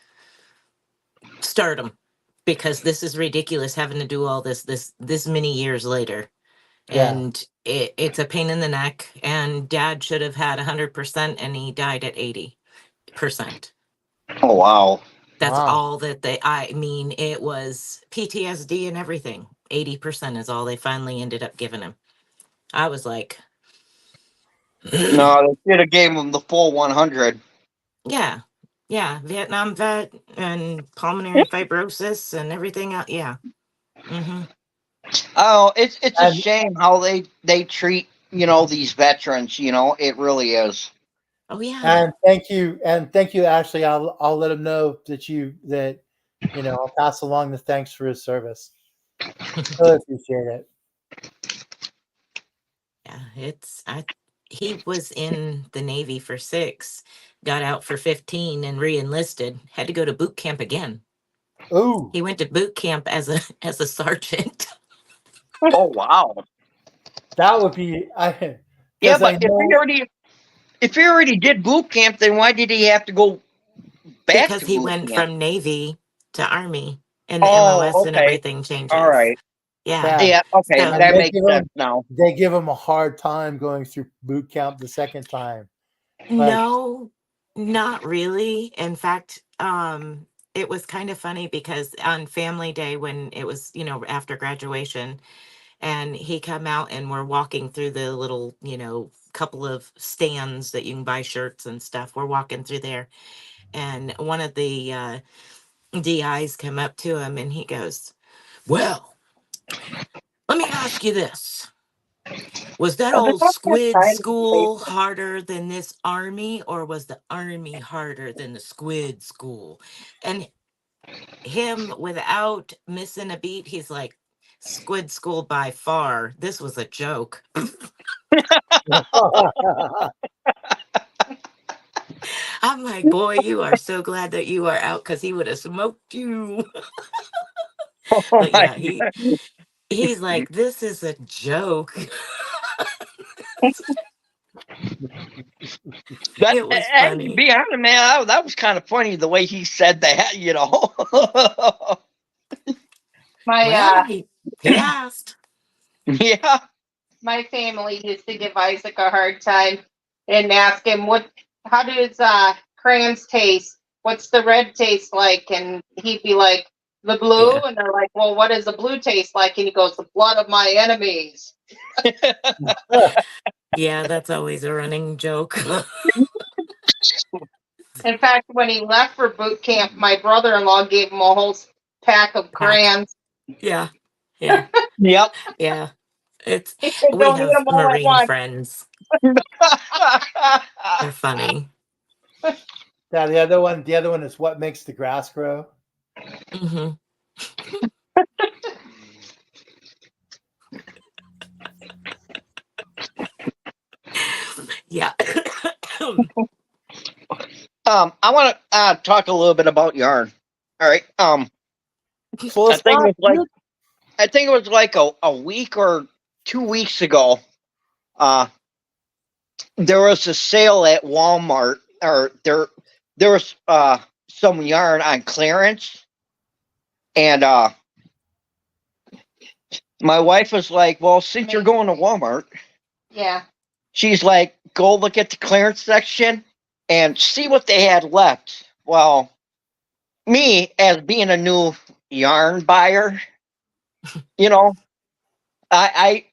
start them, because this is ridiculous having to do all this many years later. Yeah. And it's a pain in the neck. And Dad should have had 100%, and he died at 80%. Oh wow. That's Wow. all that I mean, it was PTSD and everything. 80% is all they finally ended up giving him. I was like, No, they should have gave him the full 100. yeah, Vietnam vet and pulmonary fibrosis and everything else. Yeah. Mm-hmm. Oh, it's a And- shame how they treat these veterans. It really is. Oh yeah. And thank you, Ashley. I'll let him know that I'll pass along the thanks for his service. Really appreciate it. Yeah, he was in the Navy for 6, got out for 15 and re-enlisted, had to go to boot camp again. Ooh, He went to boot camp as a sergeant. Oh wow. that would be Yeah, 'cause I but know- if he already did boot camp, then why did he have to go back Because to he boot went camp? from Navy to Army, and the Oh, MOS and okay. everything changes. All right. Yeah. Yeah. Okay, So- that They makes give sense him- now. they give him a hard time going through boot camp the second time. No, not really. In fact, it was kind of funny because on Family Day, when it was, after graduation, and he come out and we're walking through the little, couple of stands that you can buy shirts and stuff. We're walking through there, and one of the DIs come up to him and he goes, "Well, let me ask you this. Was that old squid school harder than this army, or was the army harder than the squid school?" And him, without missing a beat, he's like, Squid School by far. This was a joke. I'm like, boy, you are so glad that you are out because he would have smoked you. Oh But my yeah, he's like, this is a joke. That, It was and to funny. be honest, man, that was kind of funny the way he said that, you know. My Well, he asked. Yeah. my family used to give Isaac a hard time and ask him how does crayons taste? What's the red taste like? And he'd be like, the blue, Yeah. and they're like, well, what does the blue taste like? And he goes, the blood of my enemies. Yeah, that's always a running joke. In fact, when he left for boot camp, my brother-in-law gave him a whole pack of crayons. Yeah. Yeah. Yep. Yeah. It's He said, we don't eat have them all at Marine once. friends. They're funny. Yeah, the other one is what makes the grass grow. Hmm. Yeah. I want to talk a little bit about yarn. All right. Full I think spot, it was like dude. I think it was like a week or 2 weeks ago. There was a sale at Walmart, or there was some yarn on clearance, and my wife was like, "Well, since you're going to Walmart," Yeah. she's like, "Go look at the clearance section and see what they had left." Well, me as being a new yarn buyer, you know, I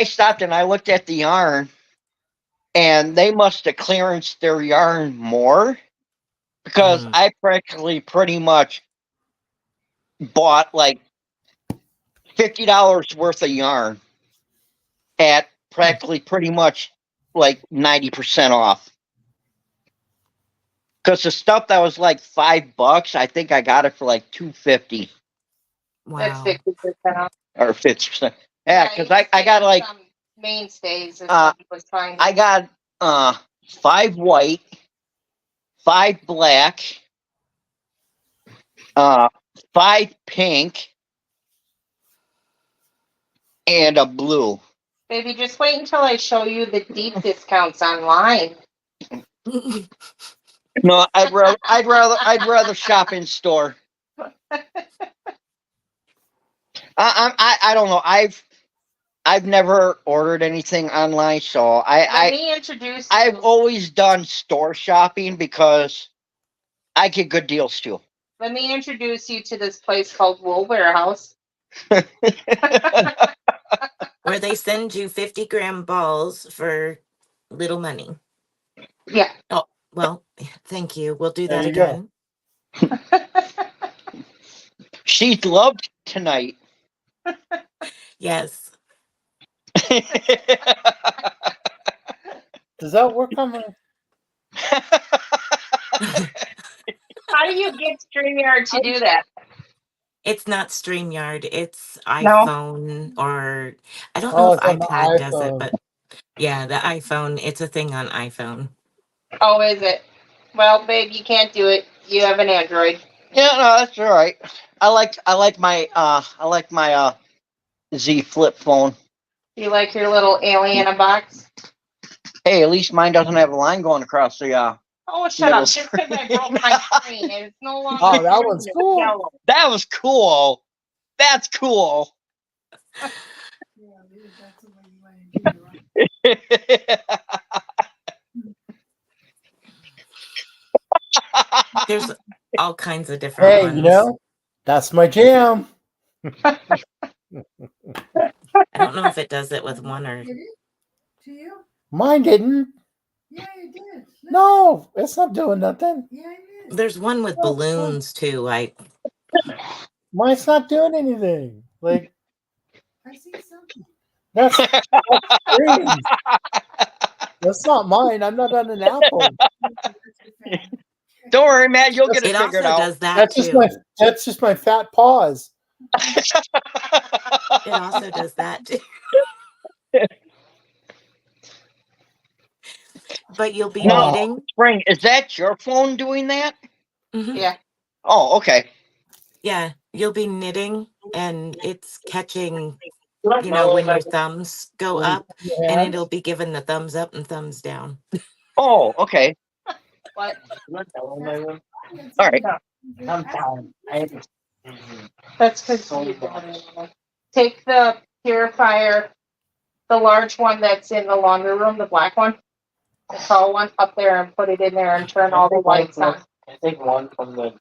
stopped and I looked at the yarn, and they must have clearanced their yarn more, because I practically pretty much bought like $50 worth of yarn at practically pretty much like 90% off. Because the stuff that was like $5, I think I got it for like $2.50 That's Wow. 50% off. or 50%. Yeah, because I got like some mainstays is Uh, what he was finding. I got 5 white, 5 black, 5 pink, and a blue. Baby, just wait until I show you the deep discounts online. No, I'd rather shop in store. I don't know. I've never ordered anything online, so Let me introduce you. I've always done store shopping because I get good deals too. Let me introduce you to this place called Wool Warehouse. Where they send you 50-gram balls for little money. Yeah. Oh, well, thank you. We'll do There that you go. again. She's loved tonight. Yes. Does that work on my? How do you get StreamYard to do that? It's not StreamYard. It's No? iPhone, or I don't know Oh, if it's on the iPad does it, iPhone. but yeah, the iPhone. It's a thing on iPhone. Oh, is it? Well, babe, you can't do it. You have an Android. Yeah, no, that's all right. I like my Z flip phone. You like your little alien box? Hey, at least mine doesn't have a line going across the Oh, shut Middle up. Just because I broke my screen, it's no longer Oh, that green, one's it's cool. yellow. That was cool. That's cool. Yeah, that's the way you want to do it, right? There's all kinds of different Hey, ones. you know, that's my jam. I don't know if it does it with one or. Did it to you? Mine didn't. Yeah, it did. Look. No, it's not doing nothing. Yeah, it is. There's one with balloons too. Mine's not doing anything. Like I see something. that's strange. That's not mine. I'm not on an Apple. That's your fan. Don't worry, man. You'll get it It also figured out. does that too. That's just my fat paws. It also does that too. But you'll be No. knitting. Spring, is that your phone doing that? Mhm. Yeah. Oh, okay. Yeah, you'll be knitting and it's catching, when your thumbs go Where you up, put your and hands? it'll be giving the thumbs up and thumbs down. Oh, okay. What? All right. That's because take the purifier, the large one that's in the laundry room, the black one, the tall one up there, and put it in there and turn all the lights on. I think one from the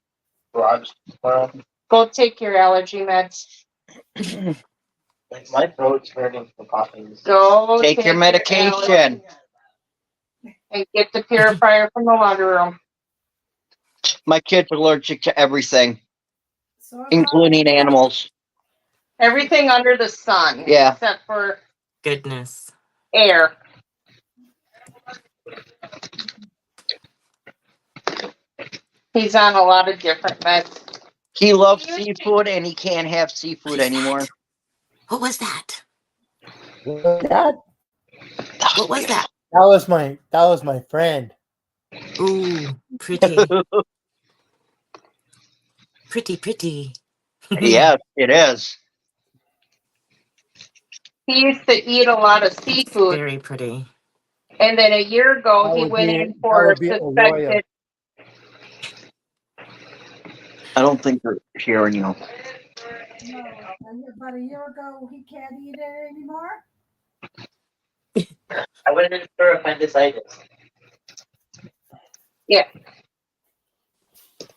garage tomorrow. Go take your allergy meds. Like, my throat's hurting from coughing. Go Take your medication. and get the purifier from the laundry room. My kid's allergic to everything, So I'm including already- animals. Everything under the sun. Yeah. Except for Goodness. air. He's on a lot of different meds. He loves seafood and he can't have seafood anymore. What was that? That What was that? that was my friend. Ooh, pretty. Pretty. Yes, it is. He used to eat a lot of seafood, Very pretty. and then a year ago That he would went be- in that for would be Aloya. suspected. I don't think they're hearing you. No, about a year ago, he can't eat it anymore. I went in for appendicitis.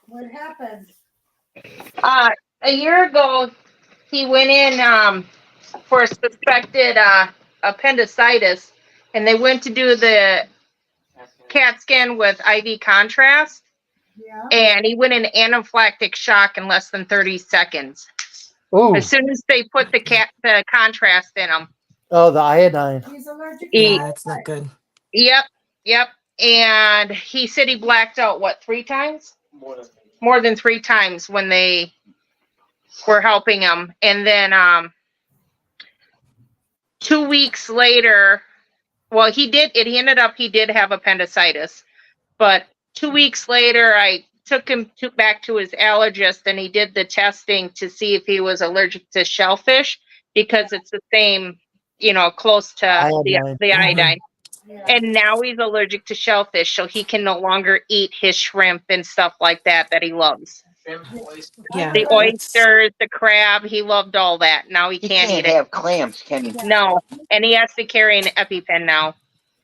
What happened? A year ago, he went in for suspected appendicitis, and they went to do the CAT scan with IV contrast, Yeah. and he went in anaphylactic shock in less than 30 seconds. Ooh, As soon as they put the contrast in him. oh, the iodine. He's allergic He- to Yeah, that's not good. Yep. And he said he blacked out, 3 times? More than More than 3 times when they were helping him. And then 2 weeks later, well, he did have appendicitis. But 2 weeks later, I took him back to his allergist, and he did the testing to see if he was allergic to shellfish, because it's the same, close to Iodine. the iodine. Yeah. And now he's allergic to shellfish, so he can no longer eat his shrimp and stuff like that he loves. shrimp, oyster. Yeah. The that's- oysters, the crab, he loved all that. Now he He can't can't eat it. have clams, can he? No, and he has to carry an EpiPen now.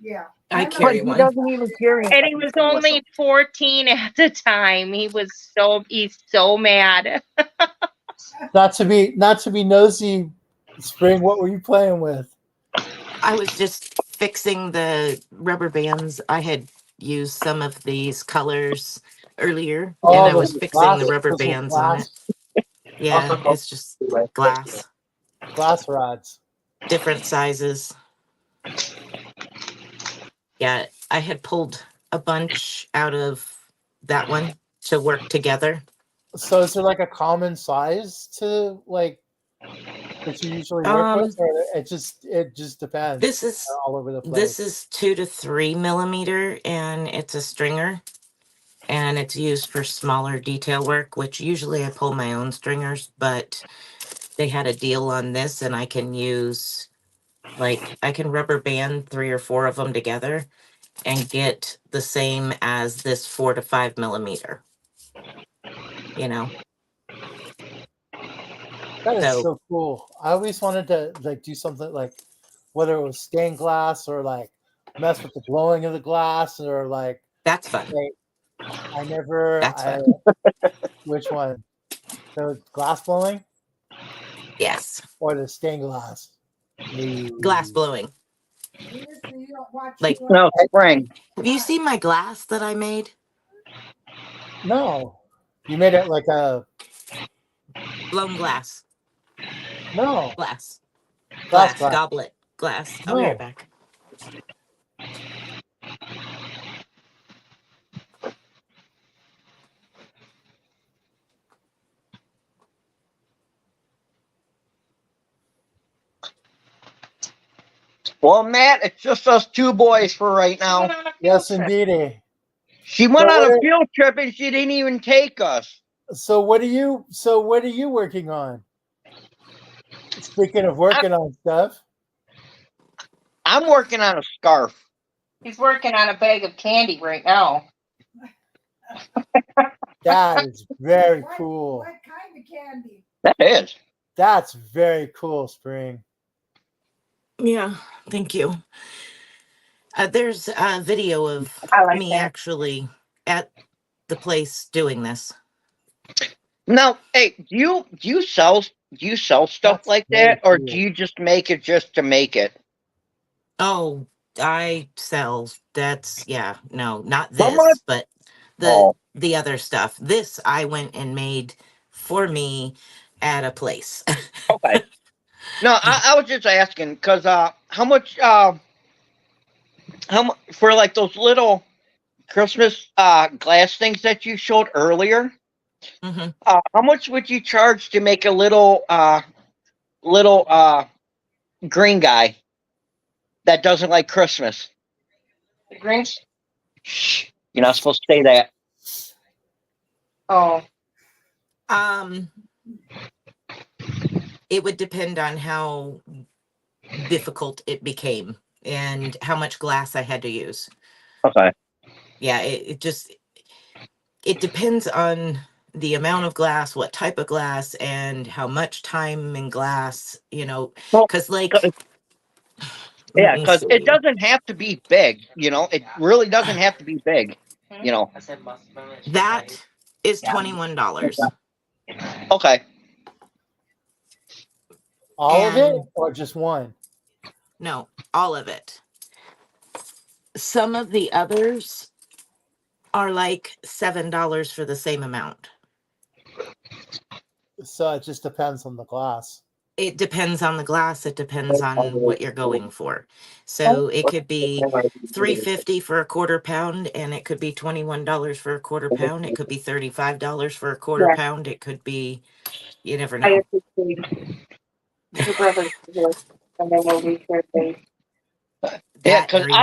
Yeah. I I'm But carry he one. doesn't even carry. And he was only 14 at the time. He's so mad. Not to be nosy, Spring. What were you playing with? I was just fixing the rubber bands. I had used some of these colors earlier, and I was those fixing glass- the rubber those little bands on it. Yeah, Also called- it's just glass, glass rods. different sizes. Yeah, I had pulled a bunch out of that one to work together. So is there like a common size to like that you usually work with, or it just depends? This is They're all over the place. This is 2 to 3 millimeter, and it's a stringer, and it's used for smaller detail work, which usually I pull my own stringers, but they had a deal on this, and I can use, I can rubber band 3 or 4 of them together and get the same as this 4 to 5 millimeter. That is So- so cool. I always wanted to like do something like whether it was stained glass or like mess with the blowing of the glass or like That's fun. I never That's I, which one? The glass blowing Yes, or the stained glass? glass blowing. You don't watch Like- you, No, Spring. Have you seen my glass that I made? No. You made it like a Blown glass. no Glass. glass. Goblet. Glass. I'll be No. right back. Well, Matt, it's just us two boys for right She went now. on a field Yes, trip. indeedy. She went So on a what- field trip and she didn't even take us. So what are you working on? Speaking of working on stuff, I'm working on a scarf. He's working on a bag of candy right now. that is very cool. What kind of candy? That is. That's very cool, Spring. Yeah, thank you. There's a video of I like me that. actually at the place doing this. Now, hey, do you sell stuff That's like very that, or cool. do you just make it just to make it? Oh, I sell. That's yeah. No, not How this, much? but Oh. the other stuff. This I went and made for me at a place. Okay. No, I was just asking because how much for like those little Christmas glass things that you showed earlier? hmm How much would you charge to make a little green guy that doesn't like Christmas? The Grinch? Shh, you're not supposed to say that. Oh, It would depend on how difficult it became and how much glass I had to use. Okay. Yeah, it depends on the amount of glass, what type of glass, and how much time in glass, Well, because like, yeah, let me because it see. doesn't have to be big. It really doesn't have to be big. That is $21. Okay. All of it And or just one? no, all of it. Some of the others are like $7 for the same amount. So it just depends on the glass. It depends on the glass. It depends on what you're going for. So it could be $3.50 for a quarter pound, and it could be $21 for a quarter pound. It could be $35 for a quarter Yeah. pound. It could be, you never I know. appreciate your brother's here, and then we'll reach your face. Yeah, That because green,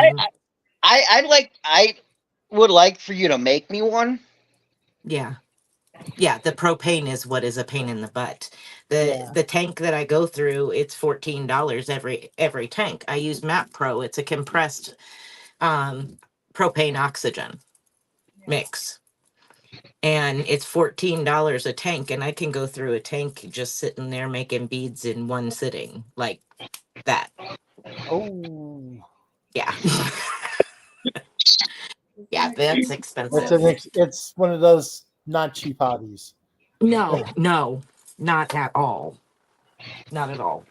I would like for you to make me one. yeah. Yeah, the propane is what is a pain in the butt. Yeah. The tank that I go through, it's $14 every tank. I use MAP Pro. It's a compressed propane oxygen mix. And it's $14 a tank, and I can go through a tank just sitting there making beads in one sitting, like that. Oh, Yeah. Yeah, that's expensive. it's one of those not cheap hobbies. No, not at all. Not at all.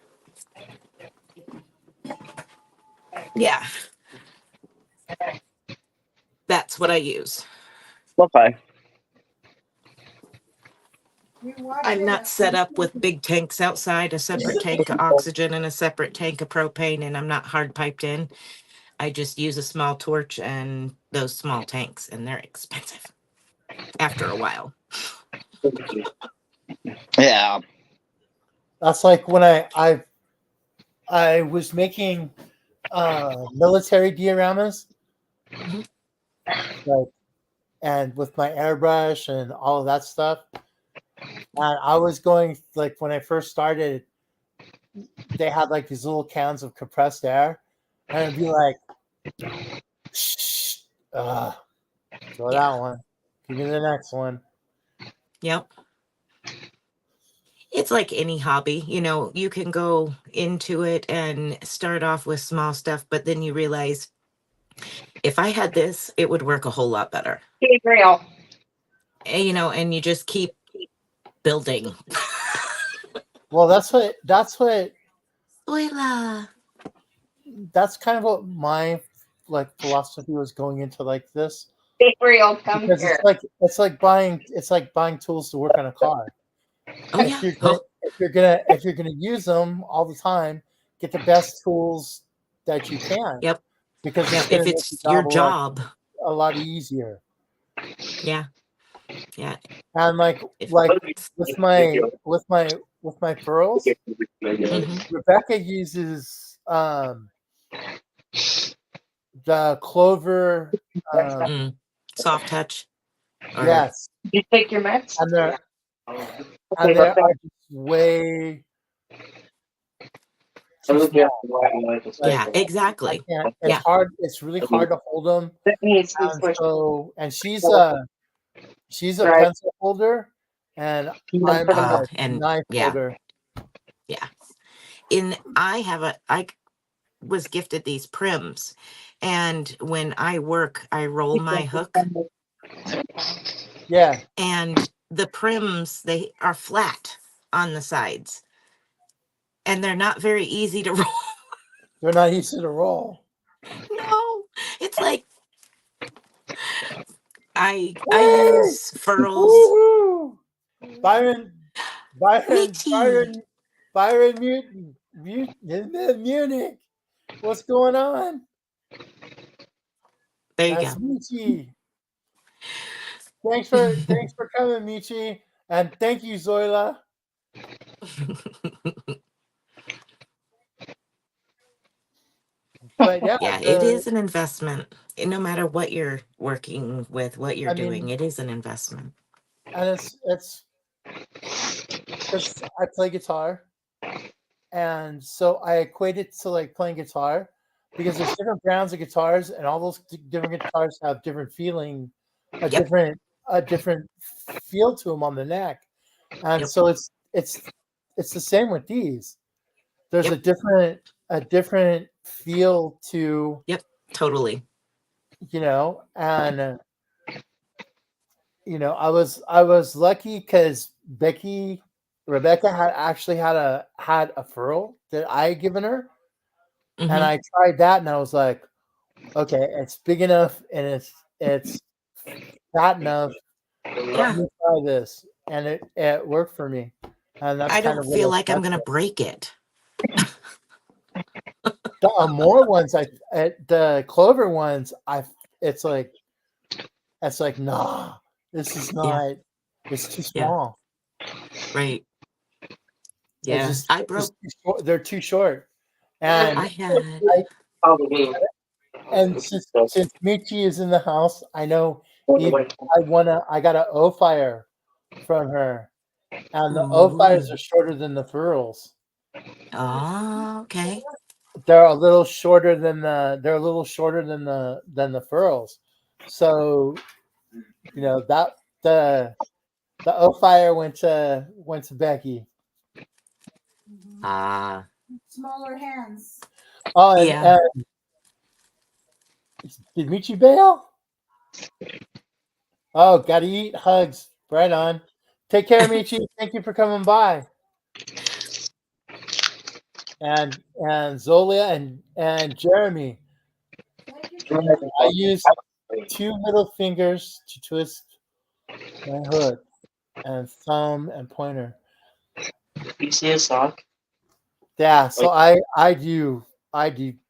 Yeah. That's what I use. Okay. You watch I'm it not on set up with YouTube? big tanks outside, a separate tank of oxygen and a separate tank of propane, and I'm not hard piped in. I just use a small torch and those small tanks, and they're expensive after a while. Yeah. That's like when I was making military dioramas, Mhm. like, and with my airbrush and all of that stuff. And I was going, like, when I first started, they had like these little cans of compressed air, and it'd be like, shh, throw Yeah. that one, give me the next one. Yep. It's like any hobby, you can go into it and start off with small stuff, but then you realize if I had this, it would work a whole lot better. Keep it real. And you just keep building. Well, that's Spoiler. kind of what my like philosophy was going into like this, Keep it real. Come because here. it's like buying tools to work on a car. Oh yeah. If you're gonna use them all the time, get the best tools that you can. Yep. Because Yeah. it's gonna If make it's the your job job. a lot easier. Yeah. Yeah. And like If- with my pearls, Mhm. Rebecca uses The Clover. Soft touch. Or- Yes, You take your meds? and they're Okay, are but just way I too look at small. the yeah, I exactly. can't. It's Yeah. hard. It's really hard to hold them. That means And so, and she's a Right. pencil holder, and I'm a And knife yeah, holder. yeah. I was gifted these Prims, and when I work, I roll my hook, Yeah, and the Prims, they are flat on the sides, and they're not very easy to roll. they're not easy to roll. No, it's like I use furls. Woohoo! Byron, Michi. Munich. What's going on? There you That's go. Michi. Thanks for coming, Michi, and thank you, Zoila. But yeah, Yeah, it is an investment. No matter what you're working with, what you're I doing, mean, it is an investment. and it's because I play guitar, and so I equate it to like playing guitar because there's different brands of guitars, and all those different guitars have different feeling, a Yep. different feel to them on the neck, and Yep. so it's the same with these. There's Yep. a different feel to, Totally. and I was lucky because Rebecca had actually had a furl that I had given her, and Mhm. I tried that, and I was like, okay, it's big enough and it's fat enough. Let Yeah. me try this, and it worked for me, and that's I kind don't of what feel I like I'm stuck gonna with. break it. The more ones the Clover ones, it's like nah, this is not. It's too Yeah. small. Right. They're Yeah. I broke. they're too short. And I had. and since Michi is in the house, I know I got an O fire from her, and the O fires Ooh. are shorter than the furls. Oh, okay. They're a little shorter than the furls. So that the O fire went to Becky. Ah. Smaller hands. Oh, and Yeah. did Michi bail? Oh, gotta eat. Hugs. Right on. Take care, Michi. Thank you for coming by. And Zolia and Jeremy. I use 2 middle fingers to twist my hook, and thumb and pointer. You see a sock? Yeah, so I do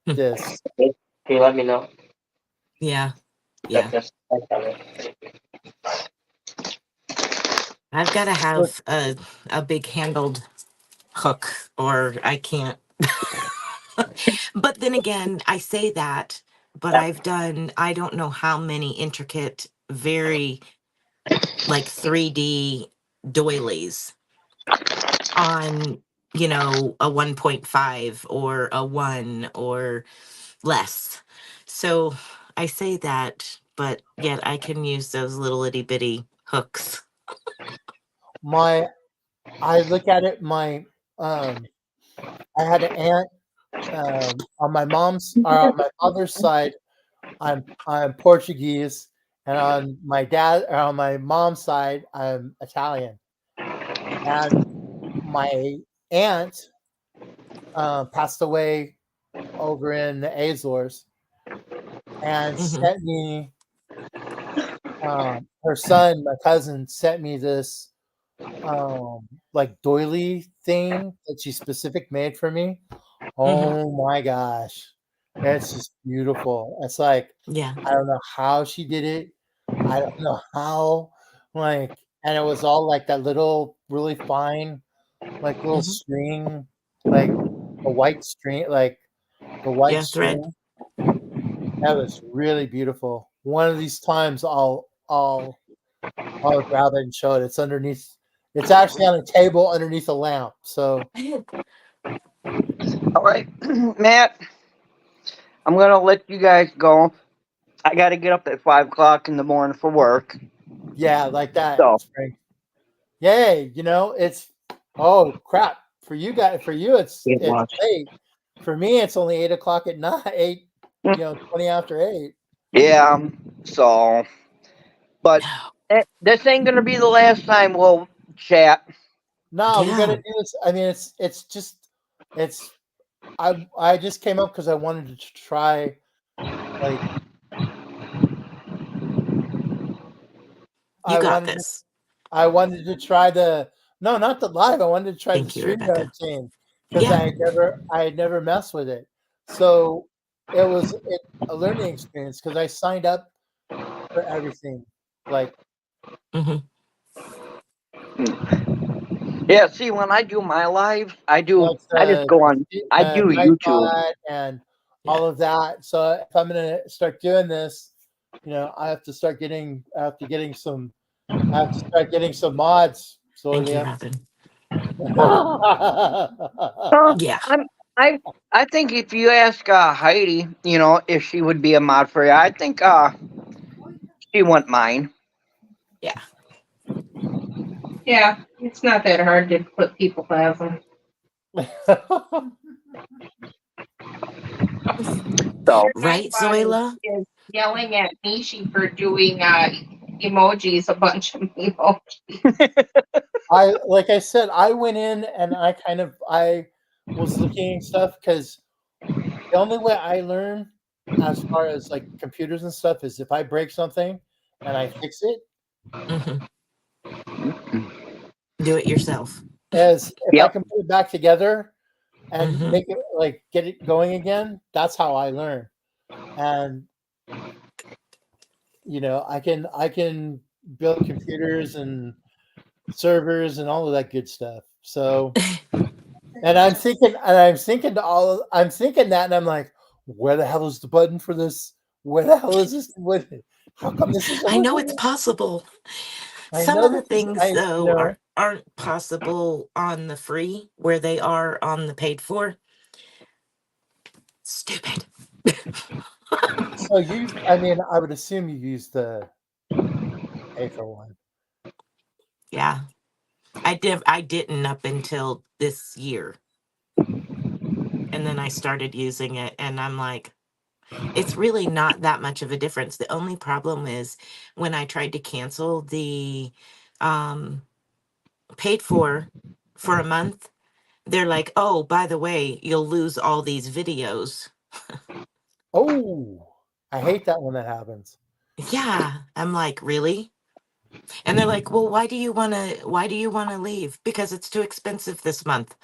this. Can you let me know? Yeah. Yeah. I've got to have a big handled hook, or I can't. But then again, I say that, but I've done, I don't know how many intricate, very like 3D doilies on, a 1.5 or a 1 or less. So I say that, but yet I can use those little itty bitty hooks. I look at it. I had an aunt on my mom's or on my father's side. I'm Portuguese, and on my mom's side, I'm Italian. And my aunt passed away over in the Azores, and sent me her son, my cousin, sent me this like doily thing that she specific made for me. Oh my gosh, it's just beautiful. It's like Yeah. I don't know how she did it. I don't know how, and it was all like that little really fine, like little string, like a white string, like the white Yeah, thread. string. That was really beautiful. One of these times I'll grab it and show it. It's underneath. It's actually on a table underneath a lamp. So All right, Matt, I'm going to let you guys go. I got to get up at 5 o'clock in the morning for work. yeah, like that. So, Spring. Yay! It's crap for you guys. For you, it's watch. late. For me, it's only 8 o'clock at night. 20 after 8. Yeah, so, but this ain't going to be the last time we'll chat. No, we got to Yeah. do this. I mean, it's. I just came up because I wanted to try, like, You I got wanted to, this. I wanted to try not the live. I wanted to try Thank the you, Rebecca. StreamYard thing because Yeah. I had never messed with it. So it was a learning experience because I signed up for everything. Like, Hmm. Yeah, see, when I do my live, I it's just go on, I do YouTube. Nightbot and all of that. So if I'm gonna start doing this, I have to start getting some mods. So Thank you, yeah. Robin. Yeah. I think if you ask Heidi, if she would be a mod for you, I think she wouldn't mind. Yeah. Yeah, it's not that hard to put people plasma. So, Right, Nightbot Zoila? is yelling at Nishi for doing emojis, a bunch of emojis. Like I said, I went in and I was looking at stuff because the only way I learn as far as like computers and stuff is if I break something and I fix it. Hmm. Do it yourself. As if I Yep. can put it back together and Mhm. make it like get it going again, that's how I learn. And I can build computers and servers and all of that good stuff. So and I'm thinking that and I'm like, where the hell is the button for this? Where the hell is this? How come this isn't I know working? it's possible. I Some know of the this is things though aren't possible on the free where they are on the paid for. Stupid. so I would assume you use the pay for one. Yeah. I didn't up until this year. And then I started using it and I'm like, it's really not that much of a difference. The only problem is when I tried to cancel the paid for a month, they're like, "Oh, by the way, you'll lose all these videos." Oh, I hate that when that happens. Yeah, I'm like, "Really?" And they're like, "Well, why do you want to leave? Because it's too expensive this month."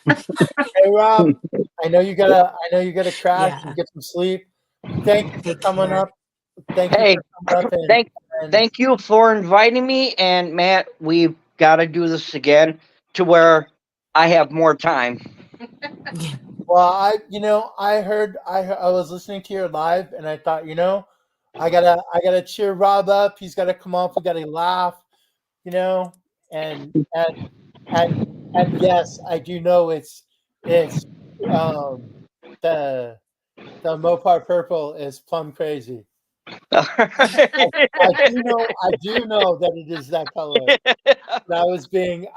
Hey Rob, I know you gotta crash Yeah. and get some sleep. Thank you for Take coming care. up. Thank you hey, for coming up and thank you for inviting me. And Matt, we've got to do this again to where I have more time. Yeah. well, I was listening to your live and I thought, I gotta cheer Rob up. He's gotta come up. We gotta laugh, and yes, I do know it's the Mopar purple is plum crazy. I do know that it is that color. But I was being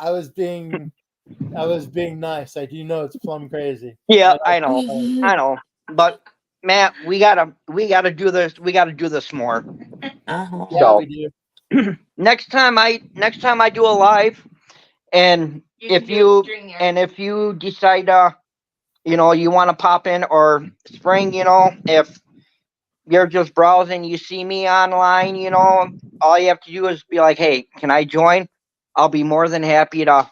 nice. I do know it's plum crazy. Yeah, But I know. But Matt, we gotta do this. We gotta do this more. Uh-huh. yeah, So we do. next time I do a live, and if you decide you want to pop in, or Spring, if you're just browsing, you see me online, all you have to do is be like, hey, can I join? I'll be more than happy to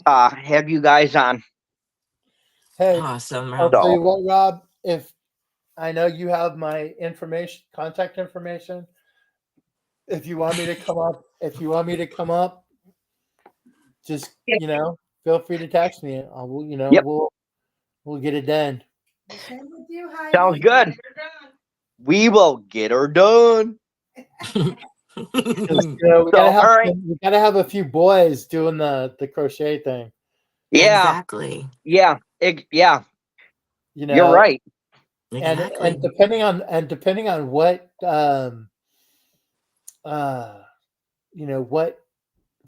have you guys on. Hey, Awesome, I'll Rob. tell So you what, Rob. If I know you have my contact information. If you want me to come up, just feel free to text me. Yep. We'll get it done. The same with you, Heidi. Sounds good. We will get her done. 'Cause, all right. we gotta have a few boys doing the crochet thing. Yeah. Exactly. Yeah. Yeah. You know, You're right. Exactly. and depending on what what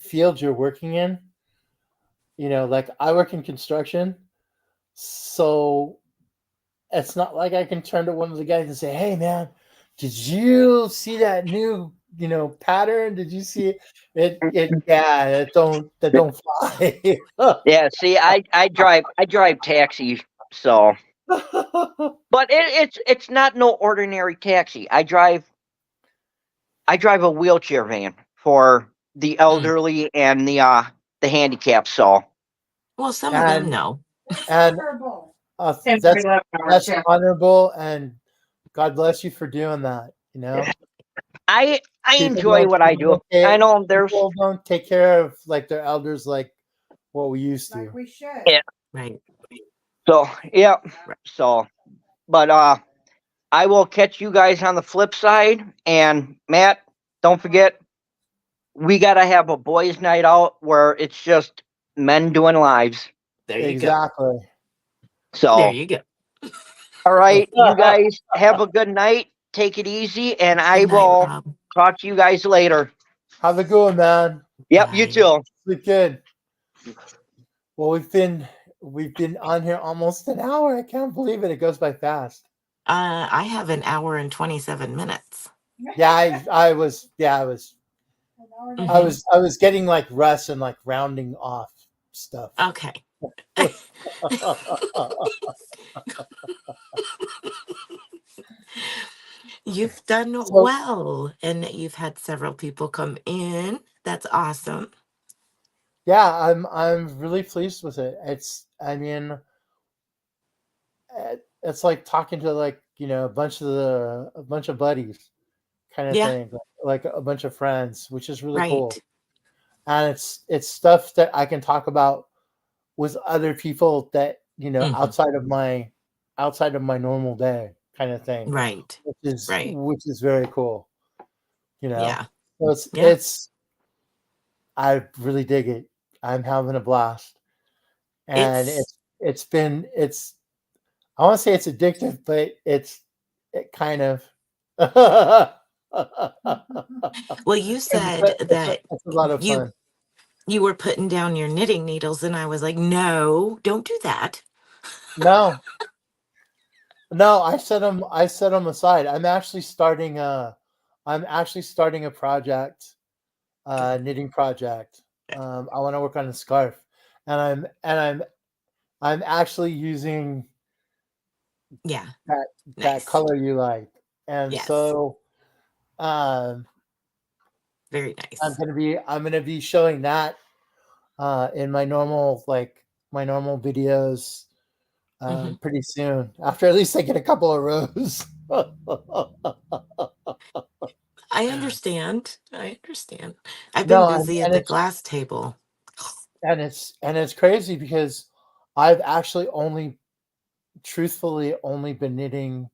field you're working in, like I work in construction, so it's not like I can turn to one of the guys and say, "Hey, man, did you see that new pattern? Did you see it? Yeah, that don't fly." Yeah. See, I drive taxis, so but it's not no ordinary taxi. I drive a wheelchair van for the elderly and the handicapped. So Well, some of them and know. and Purple. that's honorable, and God bless you for doing that. I People enjoy what I do. I know there's people don't take care of like their elders like what we used to. Like we should. Yeah. Right. so yeah. So, but I will catch you guys on the flip side. And Matt, don't forget, we gotta have a boys' night out where it's just men doing lives. There you Exactly. go. So There you go. all right, you guys have a good night. Take it easy, and I Good night, will Rob. talk to you guys later. Have a good one, man. Yep, you Bye. too. Sleep good. Well, we've been on here almost an hour. I can't believe it. It goes by fast. I have an hour and 27 minutes. Yeah, I was Mhm. I was getting like rest and like rounding off stuff. Okay. You've done So- well, and you've had several people come in. That's awesome. Yeah, I'm really pleased with it. It's like talking to like a bunch of buddies, kind of Yeah. thing, like a bunch of friends, which is really Right. cool. And it's stuff that I can talk about with other people that Mhm. outside of my normal day, kind of thing, Right. Right. which is very cool. Yeah. So Yeah. I really dig it. I'm having a blast, and It's I want to say it's addictive, but it kind of. well, you said that It's a lot of you fun. you were putting down your knitting needles, and I was like, no, don't do that. No, I set them. Aside. I'm actually starting a project, knitting project. I want to work on a scarf, and I'm actually using Yeah. that Nice. color you like, and Yes. so um, Very nice. I'm gonna be showing that in my normal videos Mhm. pretty soon. After at least I get a couple of rows. I understand. I've been No, busy at the glass table. and it's crazy because I've actually truthfully only been knitting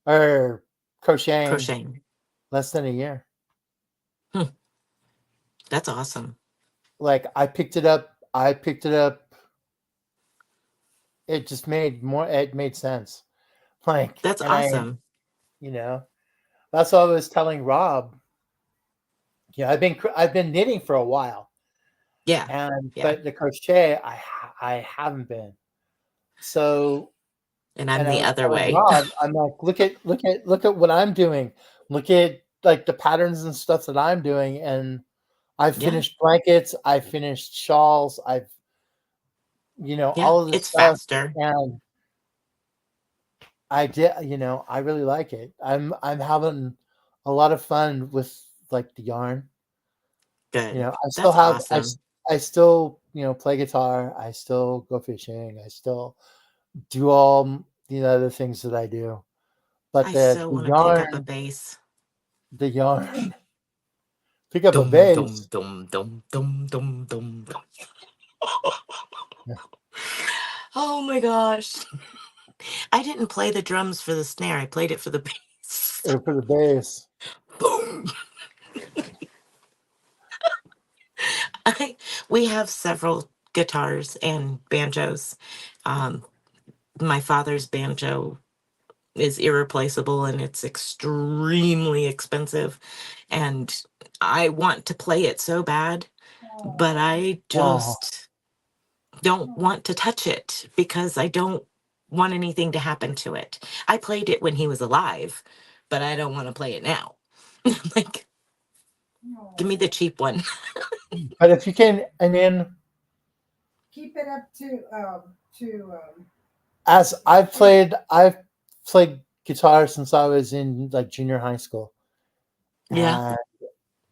or crocheting less than a year. That's awesome. Like I picked it up. It just it made sense. Like That's and awesome. that's what I was telling Rob. Yeah, I've been knitting for a while. Yeah. And Yeah. but the crochet I haven't been. So And I'm and I the was other telling way. Rob, I'm like, look at what I'm doing. Look at like the patterns and stuff that I'm doing, and I've Yeah. finished blankets, I've finished shawls, I've Yeah. all of this It's stuff, faster. and I did, I really like it. I'm having a lot of fun with like the yarn. Good. I That's still have awesome. I still play guitar. I still go fishing. I still do all the other things that I do. But I the so want to pick up a yarn, bass. pick up a Dum dum bass. dum dum dum dum dum dum. Oh my gosh. I didn't play the drums for the snare. I played it for the bass. Or for the bass. Boom. We have several guitars and banjos. Um, my father's banjo is irreplaceable and it's extremely expensive. And I want to play it so bad, but I Oh, just don't want to touch it because I don't want anything to happen to it. I played it when he was alive, but I don't want to play it now. Like, give me the cheap one. but if you can, I mean, Keep it up to as I've played guitar since I was in like junior high school, Yeah. and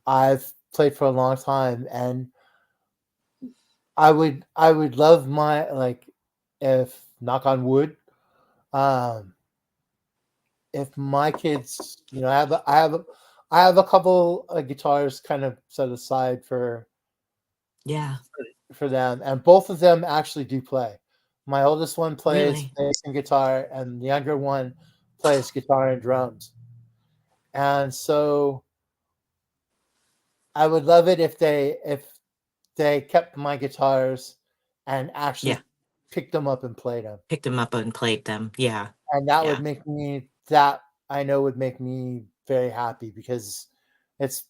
I've played for a long time, and I would love my like if knock on wood, um, if my kids, I have a couple of guitars kind of set aside Yeah. for them, and both of them actually do play. My oldest one plays Really? bass and guitar, and the younger one plays guitar and drums. And so I would love it if they kept my guitars and actually Yeah. picked them up and played them. Picked them up and played them. Yeah. And that Yeah. would make me that I know would make me very happy because it's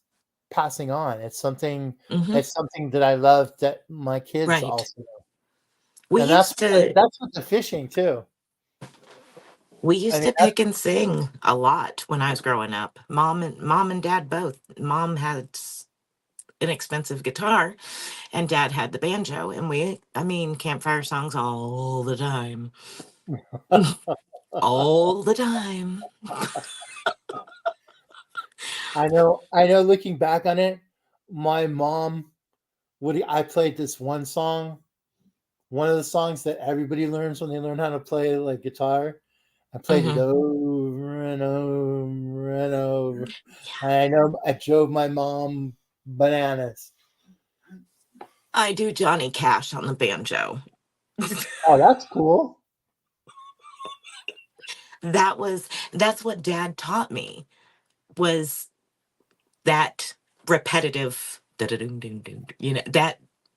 passing on. Hmm. It's something that I love that my kids Right. also know. We And used to that's with the fishing too. I mean, pick and sing a lot when I was growing up. Mom and dad both. Mom had an expensive guitar and dad had the banjo, and I mean campfire songs all the time. All the time. I know looking back on it, my mom I played this one song, one of the songs that everybody learns when they learn how to play like guitar. I played it Hmm. over and over and over. And I know I drove my mom bananas. I do Johnny Cash on the banjo. Oh, that's cool. That's what dad taught me, was that repetitive da-da-dum-dum-dum,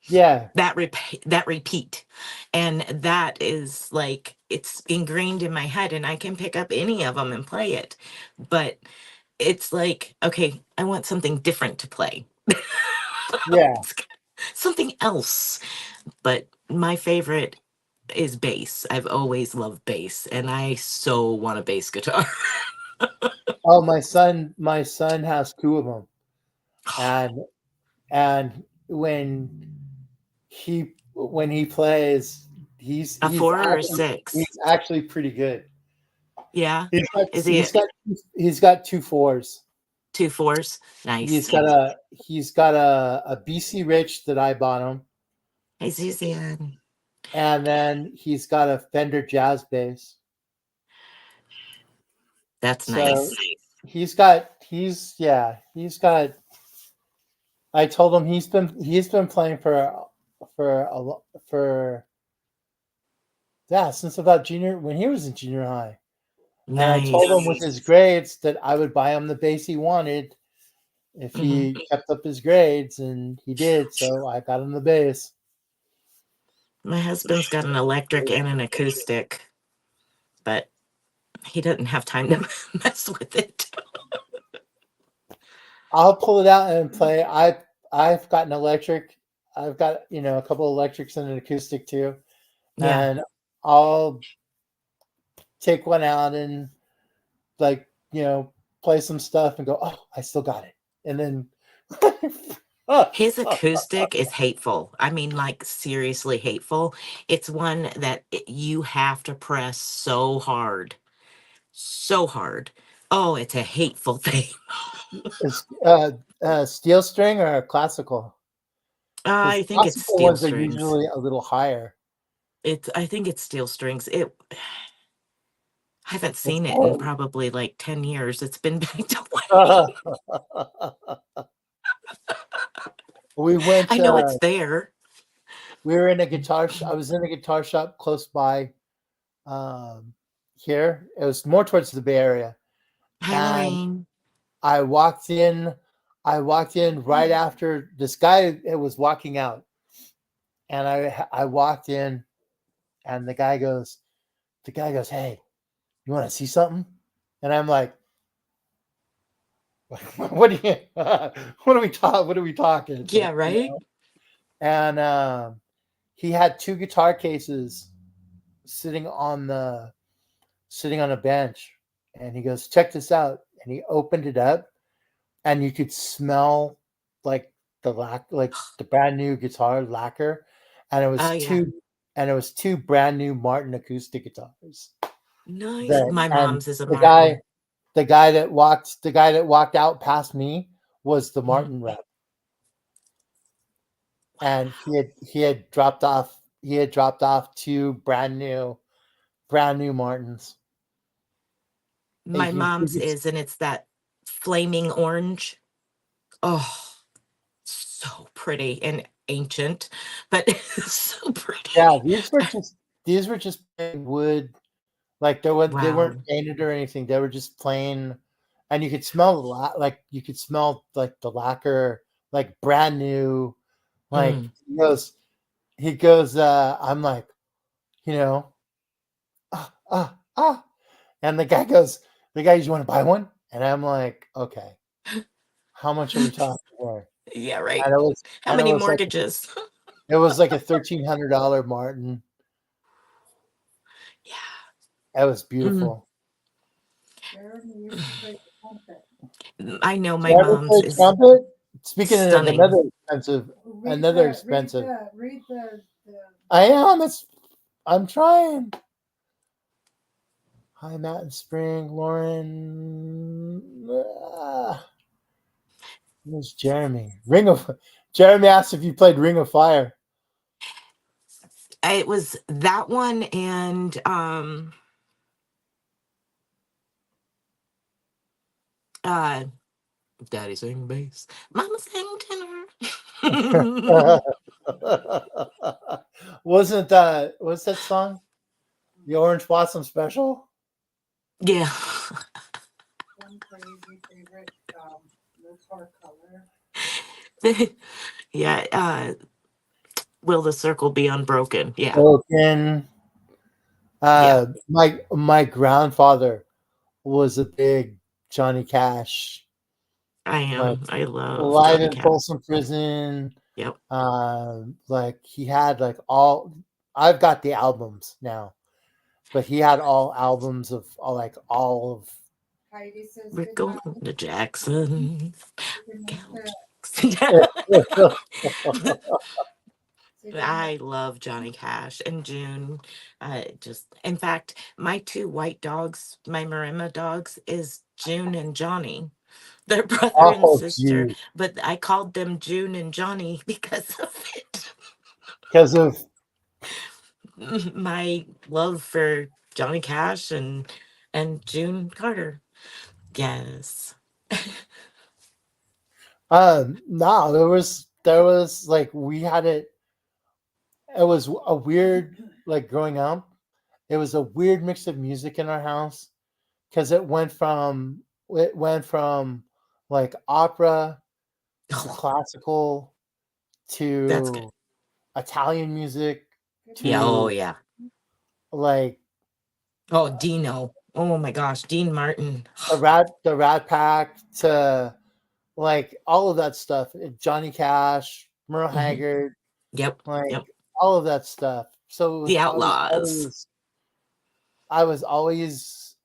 Yeah. that repeat. And that is like, it's ingrained in my head and I can pick up any of them and play it. But it's like, okay, I want something different to play. Yeah. Something else. But my favorite is bass. I've always loved bass and I so want a bass guitar. Oh, my son has two of them. And when he plays, A four or a six? he's actually pretty good. Yeah. He's got Is he he's got two fours. 2 4s? He's Nice. got a BC Rich that I bought him, Hey, Suzanne. and then he's got a Fender Jazz Bass. That's So nice. he's got I told him he's been playing for since about when he was in junior high. And I told him with his grades that I would buy him the bass he wanted if he kept up his grades, and he did. So I got him the bass. My husband's got an electric and an acoustic, but he doesn't have time to mess with it. I'll pull it out and play. I've got an electric. I've got a couple of electrics and an acoustic too, Yeah. and I'll take one out and play some stuff and go, oh, I still got it, and then His acoustic is hateful. I mean, like, seriously hateful. It's one that you have to press so hard. So hard. Oh, it's a hateful thing. It's steel string or classical? I Because think it's classical steel ones are strings. usually a little higher. I think it's steel strings. I haven't seen it in probably like 10 years. It's been packed away. We went. I know it's there. we were in a guitar I was in a guitar shop close by here. It was more towards the Bay Area. Hi, And Lorraine. I walked in right after this guy was walking out. And I walked in and the guy goes, "Hey, you want to see something?" And I'm like, what do you what are we talking? Yeah, right? And he had two guitar cases sitting on a bench, and he goes, "Check this out." And he opened it up, and you could smell like the brand new guitar lacquer, and it was Oh, yeah. two brand new Martin acoustic guitars. Nice. That My and mom's is a the Martin. guy that walked out past me was the Martin rep, and he had dropped off two brand new Martins. My You mom's could- is, and it's that flaming orange. Oh, so pretty and ancient, but so pretty. yeah, these were just plain wood. Like they Wow. weren't painted or anything. They were just plain, and you could smell like the lacquer, like brand new. Like Mm. he goes. I'm like, you know, ah. And the guy goes, "You want to buy one?" And I'm like, "Okay, how much are we talking here?" Yeah, right. And it was How and many mortgages? like a $1,300 Martin. Yeah. It was beautiful. Jeremy used to play the trumpet. I know Did my you ever mom's play is trumpet? Speaking of stunning. another expensive. Read the I am. I'm trying. Hi, Matt and Spring, Lauren. Who's Jeremy? Jeremy asked if you played Ring of Fire. It was that one and uh Daddy sang bass, Mama sang tenor. What's that song? The Orange Blossom Special? Yeah. one crazy favorite Live color. Yeah, Will the Circle Be Unbroken? Yeah. Broken. Yeah. My grandfather was a big Johnny Cash. I Like am. I love Live Johnny in Cash. Folsom Prison. Yep. Like he had like all. I've got the albums now, but he had all albums of all of. Heidi says We're good going night. to Jackson. Good night, say good night. I love Johnny Cash and June. In fact, my two white dogs, my Maremma dogs, is June and Johnny. They're brother and Oh, sister, geez. but I called them June and Johnny because of it. Because of My love for Johnny Cash and June Carter. Yes. no, there was like we had it. It was a weird like growing up. It was a weird mix of music in our house because it went from like opera to Oh, classical that's good. to Italian music Yeah. Oh, to yeah. like Oh, Dino. Oh my gosh, Dean Martin. the Rat Pack to like all of that stuff. Johnny Cash, Merle Mhm. Haggard, Yep. like Yep. all of that stuff. So it was The Outlaws. I was always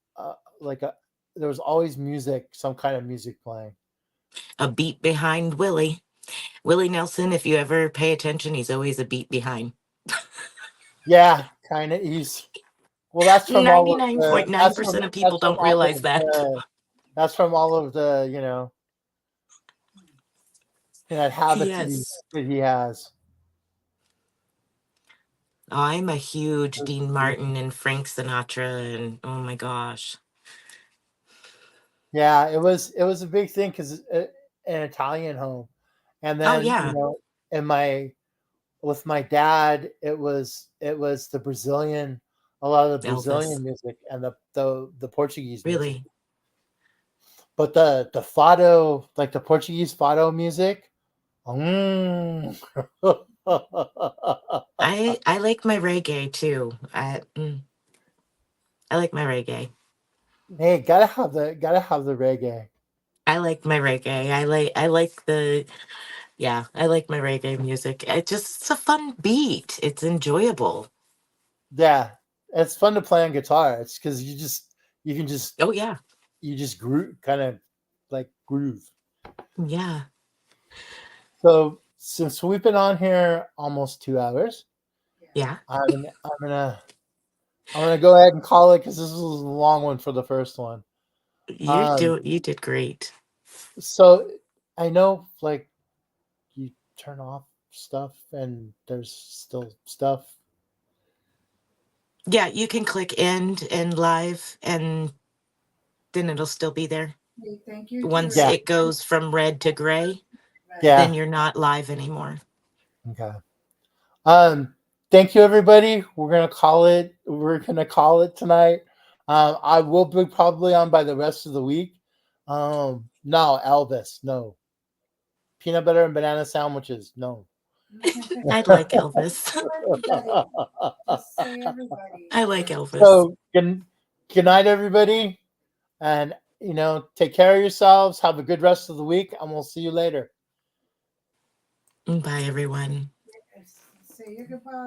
like there was always music, some kind of music playing. A beat behind Willie. Willie Nelson, if you ever pay attention, he's always a beat behind. Yeah, kind of. Well, that's from all of the. That's from 99.9% of people don't all realize of that. the. That's from all of the habits Yes. that he has. I'm a huge Dean Martin and Frank Sinatra, and oh my gosh. Yeah, it was a big thing because an Italian home, and Oh, then yeah. in my with my dad, it was the Brazilian, a lot of the Brazilian Elvis. music and the Portuguese music. Really? But the fado, like the Portuguese fado music, mm. I like my reggae too. I like my reggae. Hey, gotta have the reggae. I like my reggae. I like the yeah, I like my reggae music. It's a fun beat. It's enjoyable. Yeah, it's fun to play on guitar. It's because you can just Oh yeah. you just groove, kind of like groove. Yeah. So since we've been on here almost 2 hours, Yeah. I'm gonna go ahead and call it because this was a long one for the first one. You did great. So I know, like, you turn off stuff and there's still stuff. Yeah, you can click end and live and then it'll still be there. Okay, thank you. Once Yeah. it goes from red to gray, Yeah. then you're not live anymore. Okay. Thank you, everybody. We're gonna call it. We're gonna call it tonight. I will be probably on by the rest of the week. No, Elvis. No. Peanut butter and banana sandwiches. No. I'd like Elvis. Everybody, just say everybody. I like Elvis. So good night, everybody, and take care of yourselves. Have a good rest of the week, and we'll see you later. Bye, everyone. Say your goodbye.